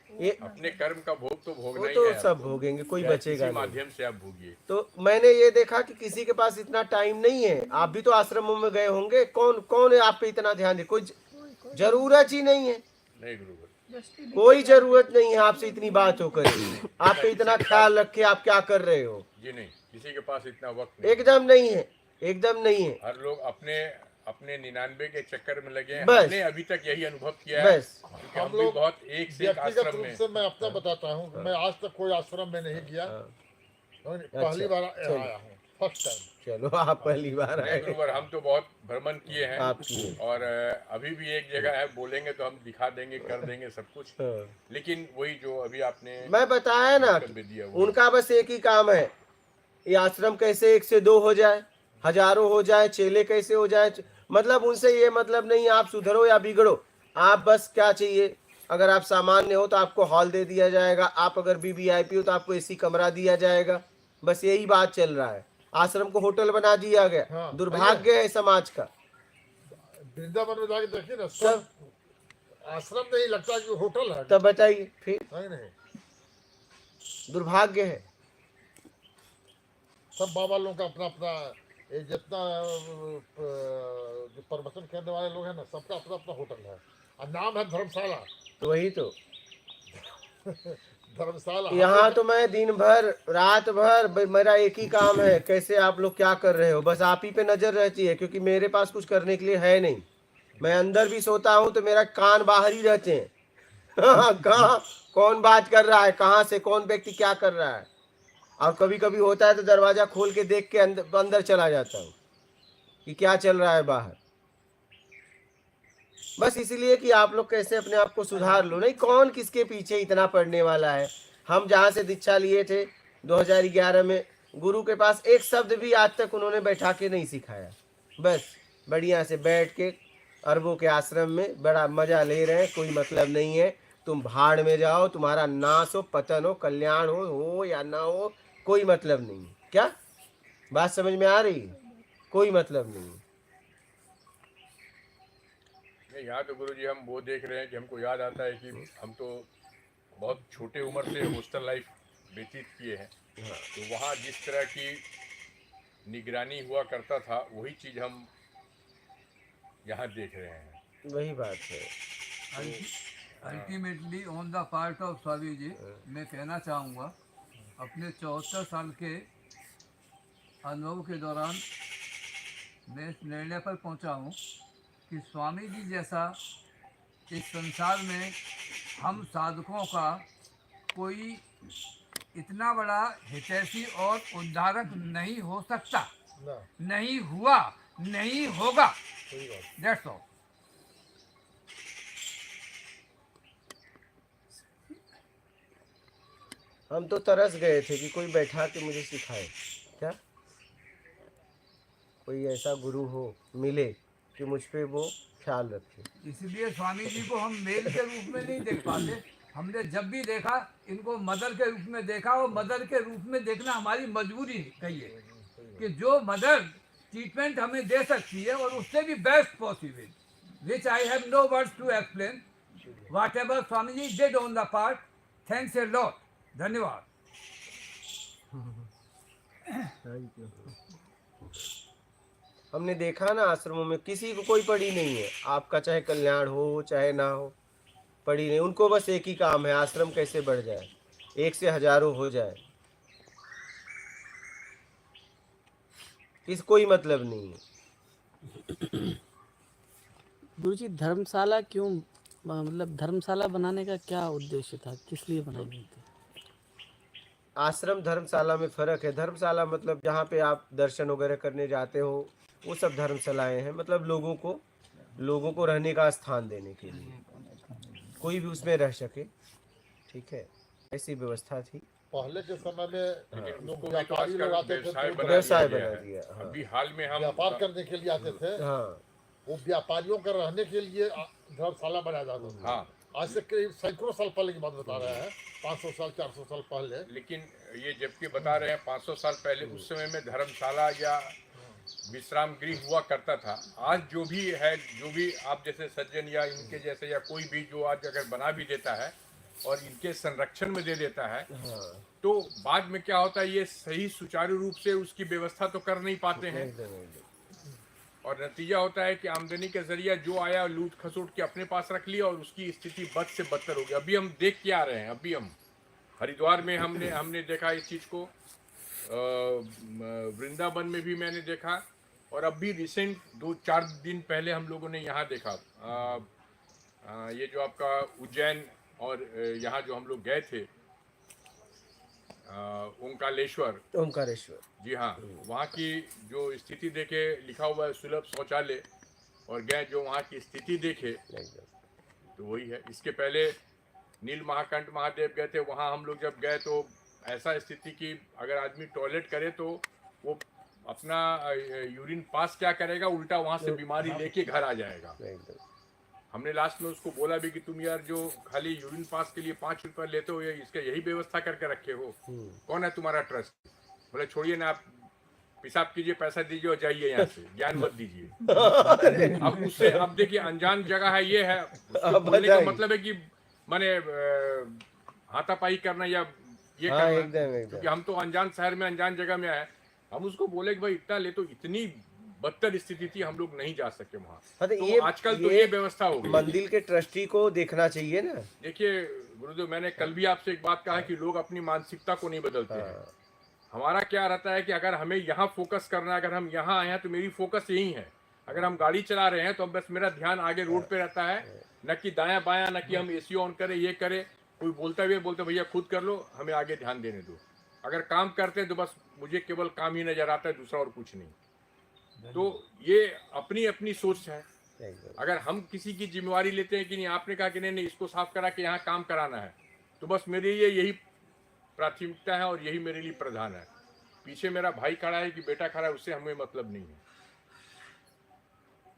ये अपने कर्म का भोग तो भोगना वो ही तो है। सब भोगेंगे, कोई चाहे बचेगा किसी नहीं। माध्यम से आप भोगिए। तो मैंने ये देखा कि किसी के पास इतना टाइम नहीं है। आप भी तो आश्रमों में गए होंगे, कौन है आप पे इतना ध्यान दे? कोई जरूरत ही नहीं है, नहीं गुरुवर, कोई जरूरत नहीं है आपसे इतनी बात हो कर आप पे इतना ख्याल रखे आप क्या कर रहे हो। जी नहीं, किसी के पास इतना वक्त नहीं। एकदम नहीं है, एकदम नहीं है। हर लोग अपने 99 के चक्कर में लगे हैं। बस। हमने अभी तक यही अनुभव किया है, बस क्योंकि हम भी बहुत एक से एक व्यक्तिगत आश्रम रूप में। से मैं अपना बताता हूँ, मैं आज तक कोई आश्रम में नहीं गया, पहली बार आया हूँ, फर्स्ट टाइम। चलो आप पहली बार नहीं आए। गुरुवर, हम तो बहुत भ्रमण किए हैं। आप किए। और अभी भी एक जगह है, बोलेंगे तो हम दिखा देंगे, कर देंगे सब कुछ। हाँ। लेकिन वही जो अभी आपने मैं बताया ना, कर दिया वो। उनका बस एक ही काम है, ये आश्रम कैसे 1 से 2 हो जाए, हजारों हो जाए, चेले कैसे हो जाए। मतलब उनसे ये मतलब नहीं आप सुधरो या बिगड़ो। आप बस क्या चाहिए, अगर आप सामान्य हो तो आपको हॉल दे दिया जाएगा, आप अगर वीवीआईपी हो तो आपको एसी कमरा दिया जाएगा। बस यही बात चल रहा है। आश्रम को होटल बना दिया गया। हाँ, दुर्भाग्य है समाज का। वृंदावन में जाके देखिए ना, सब आश्रम नहीं लगता कि होटल है। तब बताइए फिर, नहीं दुर्भाग्य है। सब बाबा लोगों का अपना अपना ये जितना जो प्रवचन करने वाले लोग हैं ना, सबका अपना अपना होटल है और नाम है धर्मशाला। तो वही तो, धर्मशाला यहाँ तो मैं दिन भर रात भर मेरा एक ही काम है, कैसे आप लोग क्या कर रहे हो, बस आप ही पे नजर रहती है, क्योंकि मेरे पास कुछ करने के लिए है नहीं। मैं अंदर भी सोता हूँ तो मेरा कान बाहर ही रहते हैं। कहाँ कौन बात कर रहा है, कहाँ से कौन व्यक्ति क्या कर रहा है। और कभी कभी होता है तो दरवाजा खोल के देख के अंदर चला जाता हूँ कि क्या चल रहा है बाहर। बस इसलिए कि आप लोग कैसे अपने आप को सुधार लो। नहीं, कौन किसके पीछे इतना पढ़ने वाला है। हम जहाँ से दीक्षा लिए थे 2011 में, गुरु के पास एक शब्द भी आज तक उन्होंने बैठा के नहीं सिखाया। बस बढ़िया से बैठ के अरबों के आश्रम में बड़ा मजा ले रहे हैं, कोई मतलब नहीं है। तुम भाड़ में जाओ, तुम्हारा नाश हो, पतन हो, कल्याण हो या ना हो, कोई मतलब नहीं है। क्या बात समझ में आ रही है? कोई मतलब नहीं है। नहीं, यहाँ तो गुरुजी हम वो देख रहे हैं कि हमको याद आता है कि हम तो बहुत छोटे उम्र से हॉस्टल लाइफ व्यतीत किए हैं। तो वहाँ जिस तरह की निगरानी हुआ करता था वही चीज़ हम यहाँ देख रहे हैं। वही बात है। Ultimately on the part of Swami ji, मैं कहना चाहूँगा अपने 74 साल के अनुभव के दौरान मैं इस निर्णय पर पहुँचा हूँ कि स्वामी जी जैसा इस संसार में हम साधकों का कोई इतना बड़ा हितैषी और उद्धारक नहीं हो सकता, ना, नहीं हुआ, नहीं होगा। सही बात। That's all. हम तो तरस गए थे कि कोई बैठा के मुझे सिखाए। क्या कोई ऐसा गुरु हो मिले कि मुझ पे वो ख्याल रखे। इसलिए स्वामी जी को हम मेल के रूप में नहीं देख पाते। हमने जब भी देखा इनको मदर के रूप में देखा, और मदर के रूप में देखना हमारी मजबूरी कहिए कि जो मदर ट्रीटमेंट हमें दे सकती है और उससे भी best possible, which I have no words to explain. Whatever Swami ji did on the part, thanks a lot. धन्यवाद। हमने देखा ना आश्रमों में किसी को कोई पड़ी नहीं है, आपका चाहे कल्याण हो चाहे ना हो, पड़ी नहीं। उनको बस एक ही काम है, आश्रम कैसे बढ़ जाए, एक से हजारों हो जाए, इस कोई मतलब नहीं है। गुरुजी धर्मशाला क्यों, मतलब धर्मशाला बनाने का क्या उद्देश्य था, किस लिए बनाई गई थी? आश्रम धर्मशाला में फर्क है। धर्मशाला मतलब जहाँ पे आप दर्शन वगैरह करने जाते हो, वो सब धर्मशालाएं हैं। मतलब लोगों को रहने का स्थान देने के लिए, कोई भी उसमें रह सके। ठीक है, ऐसी व्यवस्था थी पहले के समय में। उसको भी तो व्यापारी आजकल लोग आते थे व्यवसाय तो बना व्यवसाय दिया बना है। दिया। हाँ अभी हाल में हम व्यापार करने के लिए आते थे। हाँ वो व्यापारियों का रहने के लिए धर्मशाला बनाया जाता था। हाँ, आज से करीब सैकड़ों साल पहले की बात बता रहे हैं, 500 साल 400 साल पहले। लेकिन ये जबकि बता रहे हैं 500 साल पहले, उस समय में धर्मशाला या विश्राम गृह हुआ करता था। आज जो भी है, जो भी आप जैसे सज्जन या इनके जैसे या कोई भी जो आज अगर बना भी देता है और इनके संरक्षण में दे देता है, तो बाद में क्या होता है, ये सही सुचारू रूप से उसकी व्यवस्था तो कर नहीं पाते हैं, और नतीजा होता है कि आमदनी के जरिया जो आया लूट खसोट के अपने पास रख लिया और उसकी स्थिति बद से बदतर हो गई। अभी हम देख के आ रहे हैं, अभी हम हरिद्वार में हमने देखा इस चीज़ को, वृंदावन में भी मैंने देखा, और अभी रिसेंट 2-4 दिन पहले हम लोगों ने यहाँ देखा। ये जो आपका उज्जैन और यहाँ जो हम लोग गए थे ओंकारेश्वर, जी हाँ, वहाँ की जो स्थिति देखे, लिखा हुआ है सुलभ शौचालय, और गए जो वहाँ की स्थिति देखे तो वही है। इसके पहले नील महाकंठ महादेव गए थे, वहाँ हम लोग जब गए तो ऐसा स्थिति कि अगर आदमी टॉयलेट करे तो वो अपना यूरिन पास क्या करेगा, उल्टा वहाँ से बीमारी लेके घर आ जाएगा। हमने लास्ट में उसको बोला भी कि तुम यार जो खाली यूरिन पास के लिए 5 रुपये लेते हो, इसका यही व्यवस्था करके रखे हो, कौन है तुम्हारा ट्रस्ट? बोले छोड़िए ना, आप पेशाब कीजिए, पैसा दीजिए और जाइए यहाँ से, ज्ञान मत दीजिए। अब उससे, अब देखिए अनजान जगह है, ये है बोलने का मतलब है कि माने हाथापाई करना या ये करना, क्योंकि हम तो अनजान शहर में अनजान जगह में आए। हम उसको बोले कि भाई इतना ले, तो इतनी बदतर स्थिति थी, हम लोग नहीं जा सके वहाँ। हाँ तो तो आजकल तो ये व्यवस्था हो गई। मंदिर के ट्रस्टी को देखना चाहिए ना। देखिए गुरुदेव, मैंने कल भी आपसे एक बात कहा कि लोग अपनी मानसिकता को नहीं बदलते हैं। हमारा क्या रहता है कि अगर हमें यहाँ फोकस करना है, अगर हम यहाँ आए हैं तो मेरी फोकस यही है। अगर हम गाड़ी चला रहे हैं तो बस मेरा ध्यान आगे रोड पे रहता है, न कि दायां बायां, न कि हम एसी ऑन करें, ये करें। कोई बोलता भी है, बोलते भैया खुद कर लो, हमें आगे ध्यान देने दो। अगर काम करते हैं तो बस मुझे केवल काम ही नजर आता है, दूसरा और कुछ नहीं। तो ये अपनी अपनी सोच है। अगर हम किसी की जिम्मेवारी लेते हैं कि नहीं, आपने कहा कि नहीं इसको साफ करा के यहाँ काम कराना है, तो बस मेरे लिए यही प्राथमिकता है और यही मेरे लिए प्रधान है। पीछे मेरा भाई खड़ा है कि बेटा खड़ा है, उससे हमें मतलब नहीं है।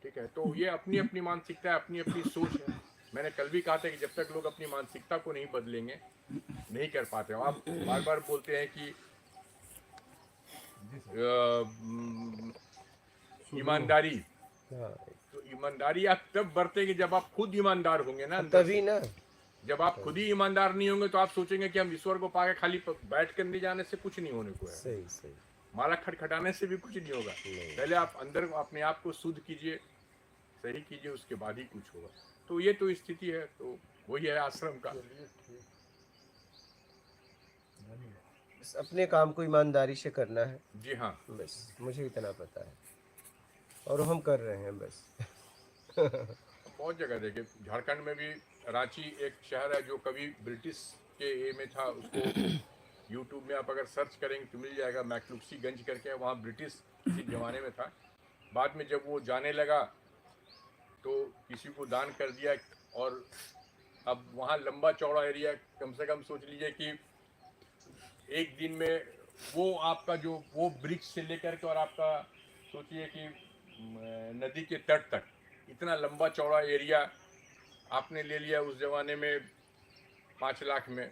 ठीक है, तो ये अपनी अपनी मानसिकता है, अपनी अपनी सोच है। मैंने कल भी कहा था कि जब तक लोग अपनी मानसिकता को नहीं बदलेंगे, नहीं कर पाते। आप बार बार बोलते हैं कि ईमानदारी, तो ईमानदारी आप तब बरतेंगे जब आप खुद ईमानदार होंगे ना, तभी ना। जब आप खुद ही ईमानदार नहीं होंगे तो आप सोचेंगे कि हम ईश्वर को पाके खाली बैठ कर नहीं जाने से कुछ नहीं होने को है। सही सही। माला खटखटाने से भी कुछ नहीं होगा। पहले आप अंदर अपने आप को शुद्ध कीजिए, सही कीजिए, उसके बाद ही कुछ होगा। तो ये तो स्थिति है, तो वही है आश्रम का। बस अपने काम को ईमानदारी से करना है। जी हाँ, बस मुझे इतना पता है और हम कर रहे हैं बस। बहुत जगह देखे, झारखंड में भी रांची एक शहर है जो कभी ब्रिटिश के ए में था। उसको यूट्यूब में आप अगर सर्च करेंगे तो मिल जाएगा, मैकलुक्सीगंज करके, वहाँ ब्रिटिश किसी ज़माने में था। बाद में जब वो जाने लगा तो किसी को दान कर दिया, और अब वहाँ लंबा चौड़ा एरिया, कम से कम सोच लीजिए कि एक दिन में वो आपका जो वो ब्रिज से लेकर के और आपका सोचिए कि नदी के तट तक इतना लंबा चौड़ा एरिया आपने ले लिया उस जमाने में 5 लाख में।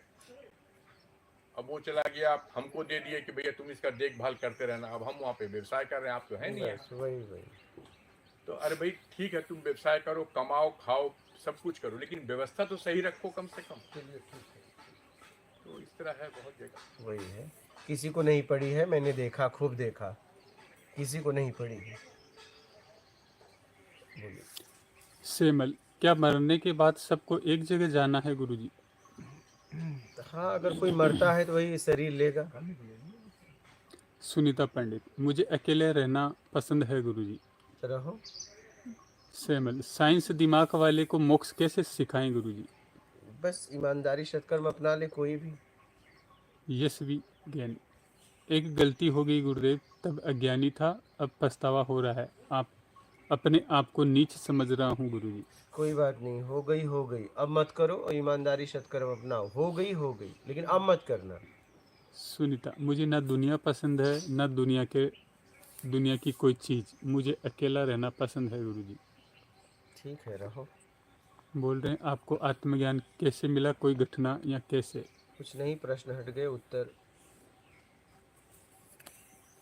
अब वो चला गया, आप हमको दे दिए कि भैया तुम इसका देखभाल करते रहना। अब हम वहाँ पे व्यवसाय कर रहे हैं, आप तो है नहीं है। वही तो अरे भाई ठीक है, तुम व्यवसाय करो, कमाओ, खाओ, सब कुछ करो, लेकिन व्यवस्था तो सही रखो कम से कम। तो इस तरह है बहुत जगह। वही है, किसी को नहीं पड़ी है, मैंने देखा, खूब देखा, किसी को नहीं पड़ी है। बोलिए। सेमल, क्या मरने के बाद सबको एक जगह जाना है गुरुजी? हाँ, अगर कोई मरता है तो वही शरीर लेगा। सुनीता पंडित, मुझे अकेले रहना पसंद है गुरुजी। रहो। सेमल, साइंस दिमाग वाले को मोक्ष कैसे सिखाएं गुरुजी? बस ईमानदारी सत्कर्म अपना ले कोई भी। यशवी ज्ञानी, एक गलती हो गई गुरुदेव, तब अज्ञानी था, अब पछतावा हो रहा है। आप अपने आप को नीच समझ रहा हूँ गुरुजी। कोई बात नहीं, हो गई, अब मत करो और ईमानदारी सत्कर्म अपनाओ। हो गई, लेकिन अब मत करना। सुनीता, मुझे ना दुनिया पसंद है, ना दुनिया की कोई चीज़। मुझे अकेला रहना पसंद है गुरुजी। ठीक है, रहो। बोल रहे हैं आपको आत्मज्ञान कैसे मिला, कोई घटना या कैसे? कुछ नहीं, प्रश्न हट गए, उत्तर।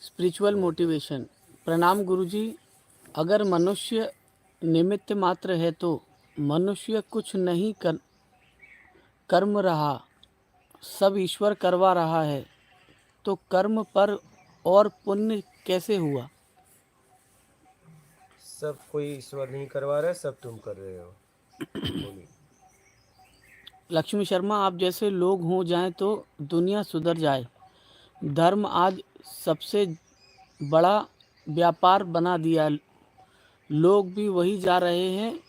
Spiritual motivation. प्रणाम गुरुजी। अगर मनुष्य निमित्त मात्र है तो मनुष्य कुछ नहीं कर्म रहा, सब ईश्वर करवा रहा है, तो कर्म पर और पुण्य कैसे हुआ? सब कोई ईश्वर नहीं करवा रहा है, सब तुम कर रहे हो। बोलिए। लक्ष्मी शर्मा, आप जैसे लोग हो जाएं तो दुनिया सुधर जाए। धर्म आज सबसे बड़ा व्यापार बना दिया, लोग भी वही जा रहे हैं।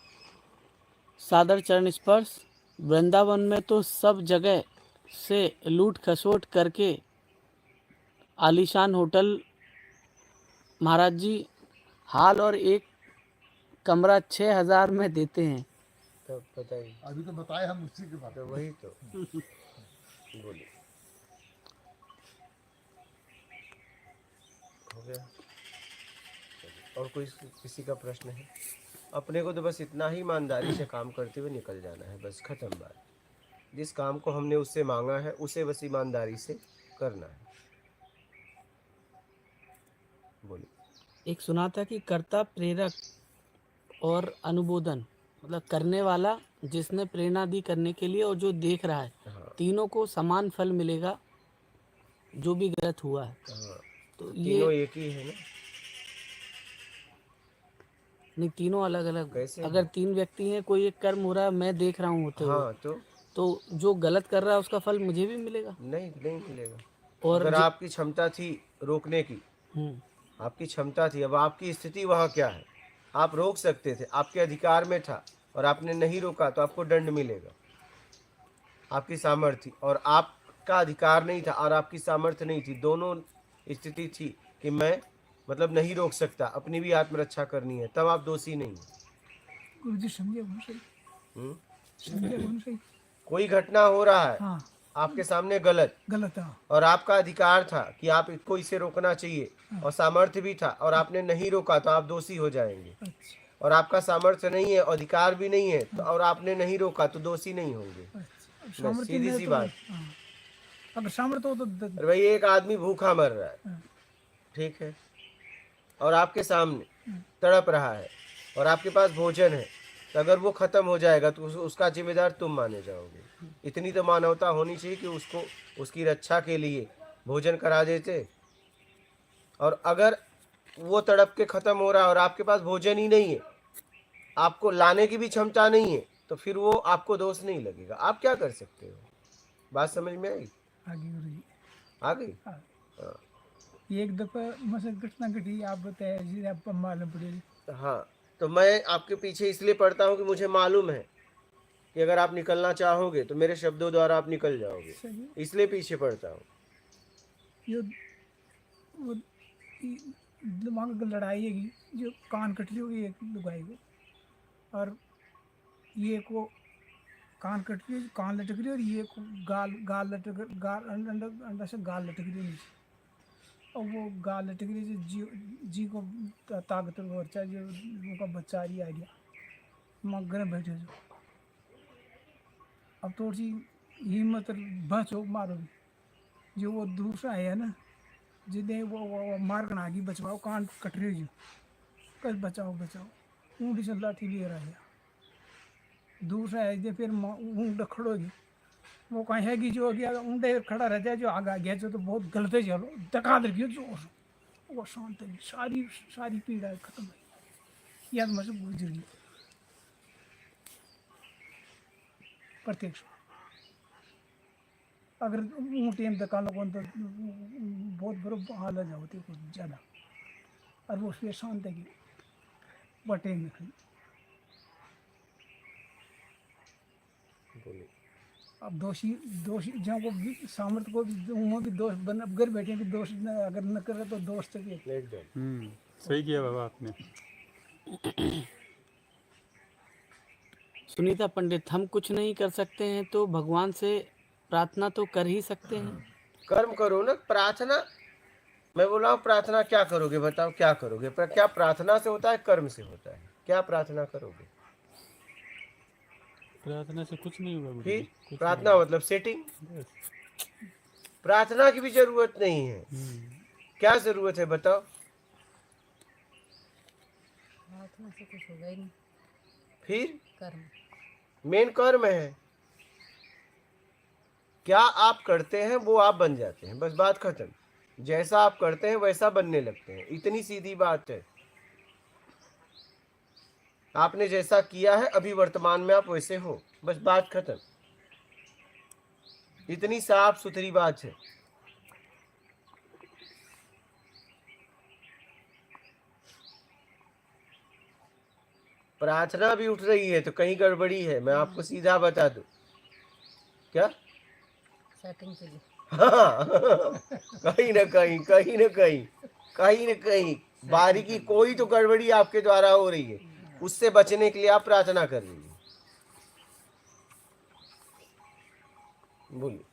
सादर चरण स्पर्श। वृंदावन में तो सब जगह से लूट खसोट करके आलीशान होटल महाराज जी हाल और एक कमरा 6,000 में देते हैं। तब बताइए। अभी तो बताए हम उसी के बारे तो वही तो। बोलिए। हो गया। और कोई किसी का प्रश्न है? अपने को तो बस इतना ही ईमानदारी से काम करते हुए निकल जाना है, बस खत्म बात। जिस काम को हमने उससे मांगा है उसे बस ईमानदारी से करना है। बोलिए। एक सुना था कि कर्ता, प्रेरक और अनुमोदन, मतलब करने वाला जिसने प्रेरणा दी करने के लिए और जो देख रहा है, हाँ। तीनों को समान फल मिलेगा जो भी गलत हुआ है। हाँ, तो तीनों ये एक ही है ना? नहीं, तीनों अलग अलग। कैसे? अगर 3 व्यक्ति हैं, कोई एक कर्म हो रहा है, मैं देख रहा हूँ होते हुए, हाँ तो जो गलत कर रहा है उसका फल मुझे भी मिलेगा। नहीं नहीं मिलेगा। और अगर आपकी क्षमता थी रोकने की, हम्म, आपकी क्षमता थी, अब आपकी स्थिति वहाँ क्या है? आप रोक सकते थे, आपके अधिकार में था, और आपने नहीं रोका तो आपको दंड मिलेगा। आपकी सामर्थ्य और आपका अधिकार नहीं था, और आपकी सामर्थ्य नहीं थी, दोनों स्थिति थी कि मैं मतलब नहीं रोक सकता, अपनी भी आत्मरक्षा करनी है, तब आप दोषी नहीं हैं। गुरुजी समझे कौन सही? हम्म? समझे कौन सही? कोई घटना हो रहा है हाँ आपके सामने गलत, गलत हाँ। और आपका अधिकार था कि आप इसको इसे रोकना चाहिए, और सामर्थ्य भी था, और आपने नहीं रोका तो आप दोषी हो जाएंगे। अच्छा और आपका सामर्थ्य नहीं है, अधिकार भी नहीं है, तो और आपने नहीं रोका तो दोषी नहीं होंगे। अच्छा। अब बस सामर्थ्य सीधी नहीं सी तो बात। हाँ। अगर सामर्थ्य हो तो अरे भाई, एक आदमी भूखा मर रहा है, ठीक है, और आपके सामने तड़प रहा है, और आपके पास भोजन है, तो अगर वो खत्म हो जाएगा तो उसका जिम्मेदार तुम माने जाओगे। इतनी तो मानवता होनी चाहिए कि उसको उसकी रक्षा के लिए भोजन करा देते। और अगर वो तड़प के खत्म हो रहा है और आपके पास भोजन ही नहीं है, आपको लाने की भी क्षमता नहीं है, तो फिर वो आपको दोष नहीं लगेगा। आप क्या कर सकते हो? बात समझ में आई? आगे गुरुजी आ गई? हाँ। एक दफा मसल घटना घटी, आप बताया जी, आपको मालूम पड़ेगी। हाँ, तो मैं आपके पीछे इसलिए पढ़ता हूँ कि मुझे मालूम है कि अगर आप निकलना चाहोगे तो मेरे शब्दों द्वारा आप निकल जाओगे, सही इसलिए पीछे पढ़ता हूँ। जो वो दिमाग की लड़ाई है कि जो कान कटली होगी एक लुगाई को, और ये को कान कट रही है, कान लटक रही है, और ये को गाल गाल लटक गाल अंदर से गाल लटक रही है नीचे, और वो गाल लटक रही है। जी को ताकतवर बच्चा जो उनका बच्चा ही आ गया, मगर बैठे जो अब थोड़ी सी हिम्मत बचो मारोगी। जो वो दूसरा है ना, जिन्हें वो मार कर आगे बचवाओ, कान कट रही जो कल बचाओ बचाओ, ऊँटी से लाठी ले रहा है। दूसरा है जो फिर ऊँट खड़ोगी, वो कहीं है कि जो गया ऊँटे खड़ा रह जाए, जो आगा गया जो तो बहुत गलत है, चलो धक्का दे गया जोर से, वो शांत है, सारी सारी पीड़ा खत्म है। याद मुझे गुजर गई प्रत्यक्ष। अगर ऊँटे में धक्का लगो तो बहुत बड़ा हालत होती कुछ ज़्यादा, और वो फिर शांत है कि बटे में खड़ी। अब दोषी दोषी जहाँ को भी सामर्थ्य को भी वहाँ भी दोष बन घर बैठे भी दोष अगर न करे तो दोष तो ये एकदम सही किया बाबा आपने। सुनीता पंडित, हम कुछ नहीं कर सकते हैं तो भगवान से प्रार्थना तो कर ही सकते हैं। कर्म करो ना। प्रार्थना, मैं बोल रहा हूँ प्रार्थना क्या करोगे? बताओ क्या करोगे? पर क्या प्रार्थना से होता है? कर्म से होता है। क्या प्रार्थना करोगे? प्रार्थना से कुछ नहीं होगा गुरुजी, फिर कुछ प्रार्थना मतलब सेटिंग। प्रार्थना की भी जरूरत नहीं है। क्या जरूरत है बताओ? प्रार्थना से कुछ होगा ही नहीं, फिर कर्म। मेन कर्म है। क्या आप करते हैं वो आप बन जाते हैं, बस बात खत्म। जैसा आप करते हैं वैसा बनने लगते हैं, इतनी सीधी बात है। आपने जैसा किया है अभी वर्तमान में आप वैसे हो, बस बात खत्म। इतनी साफ सुथरी बात है। प्रार्थना भी उठ रही है तो कहीं गड़बड़ी है, मैं आपको सीधा बता दूं। क्या? सेटिंग के लिए हाँ कहीं ना कहीं कहीं ना कहीं कहीं ना कहीं बारीकी, कोई तो गड़बड़ी आपके द्वारा हो रही है, उससे बचने के लिए आप प्रार्थना कर रही है। बोलिए।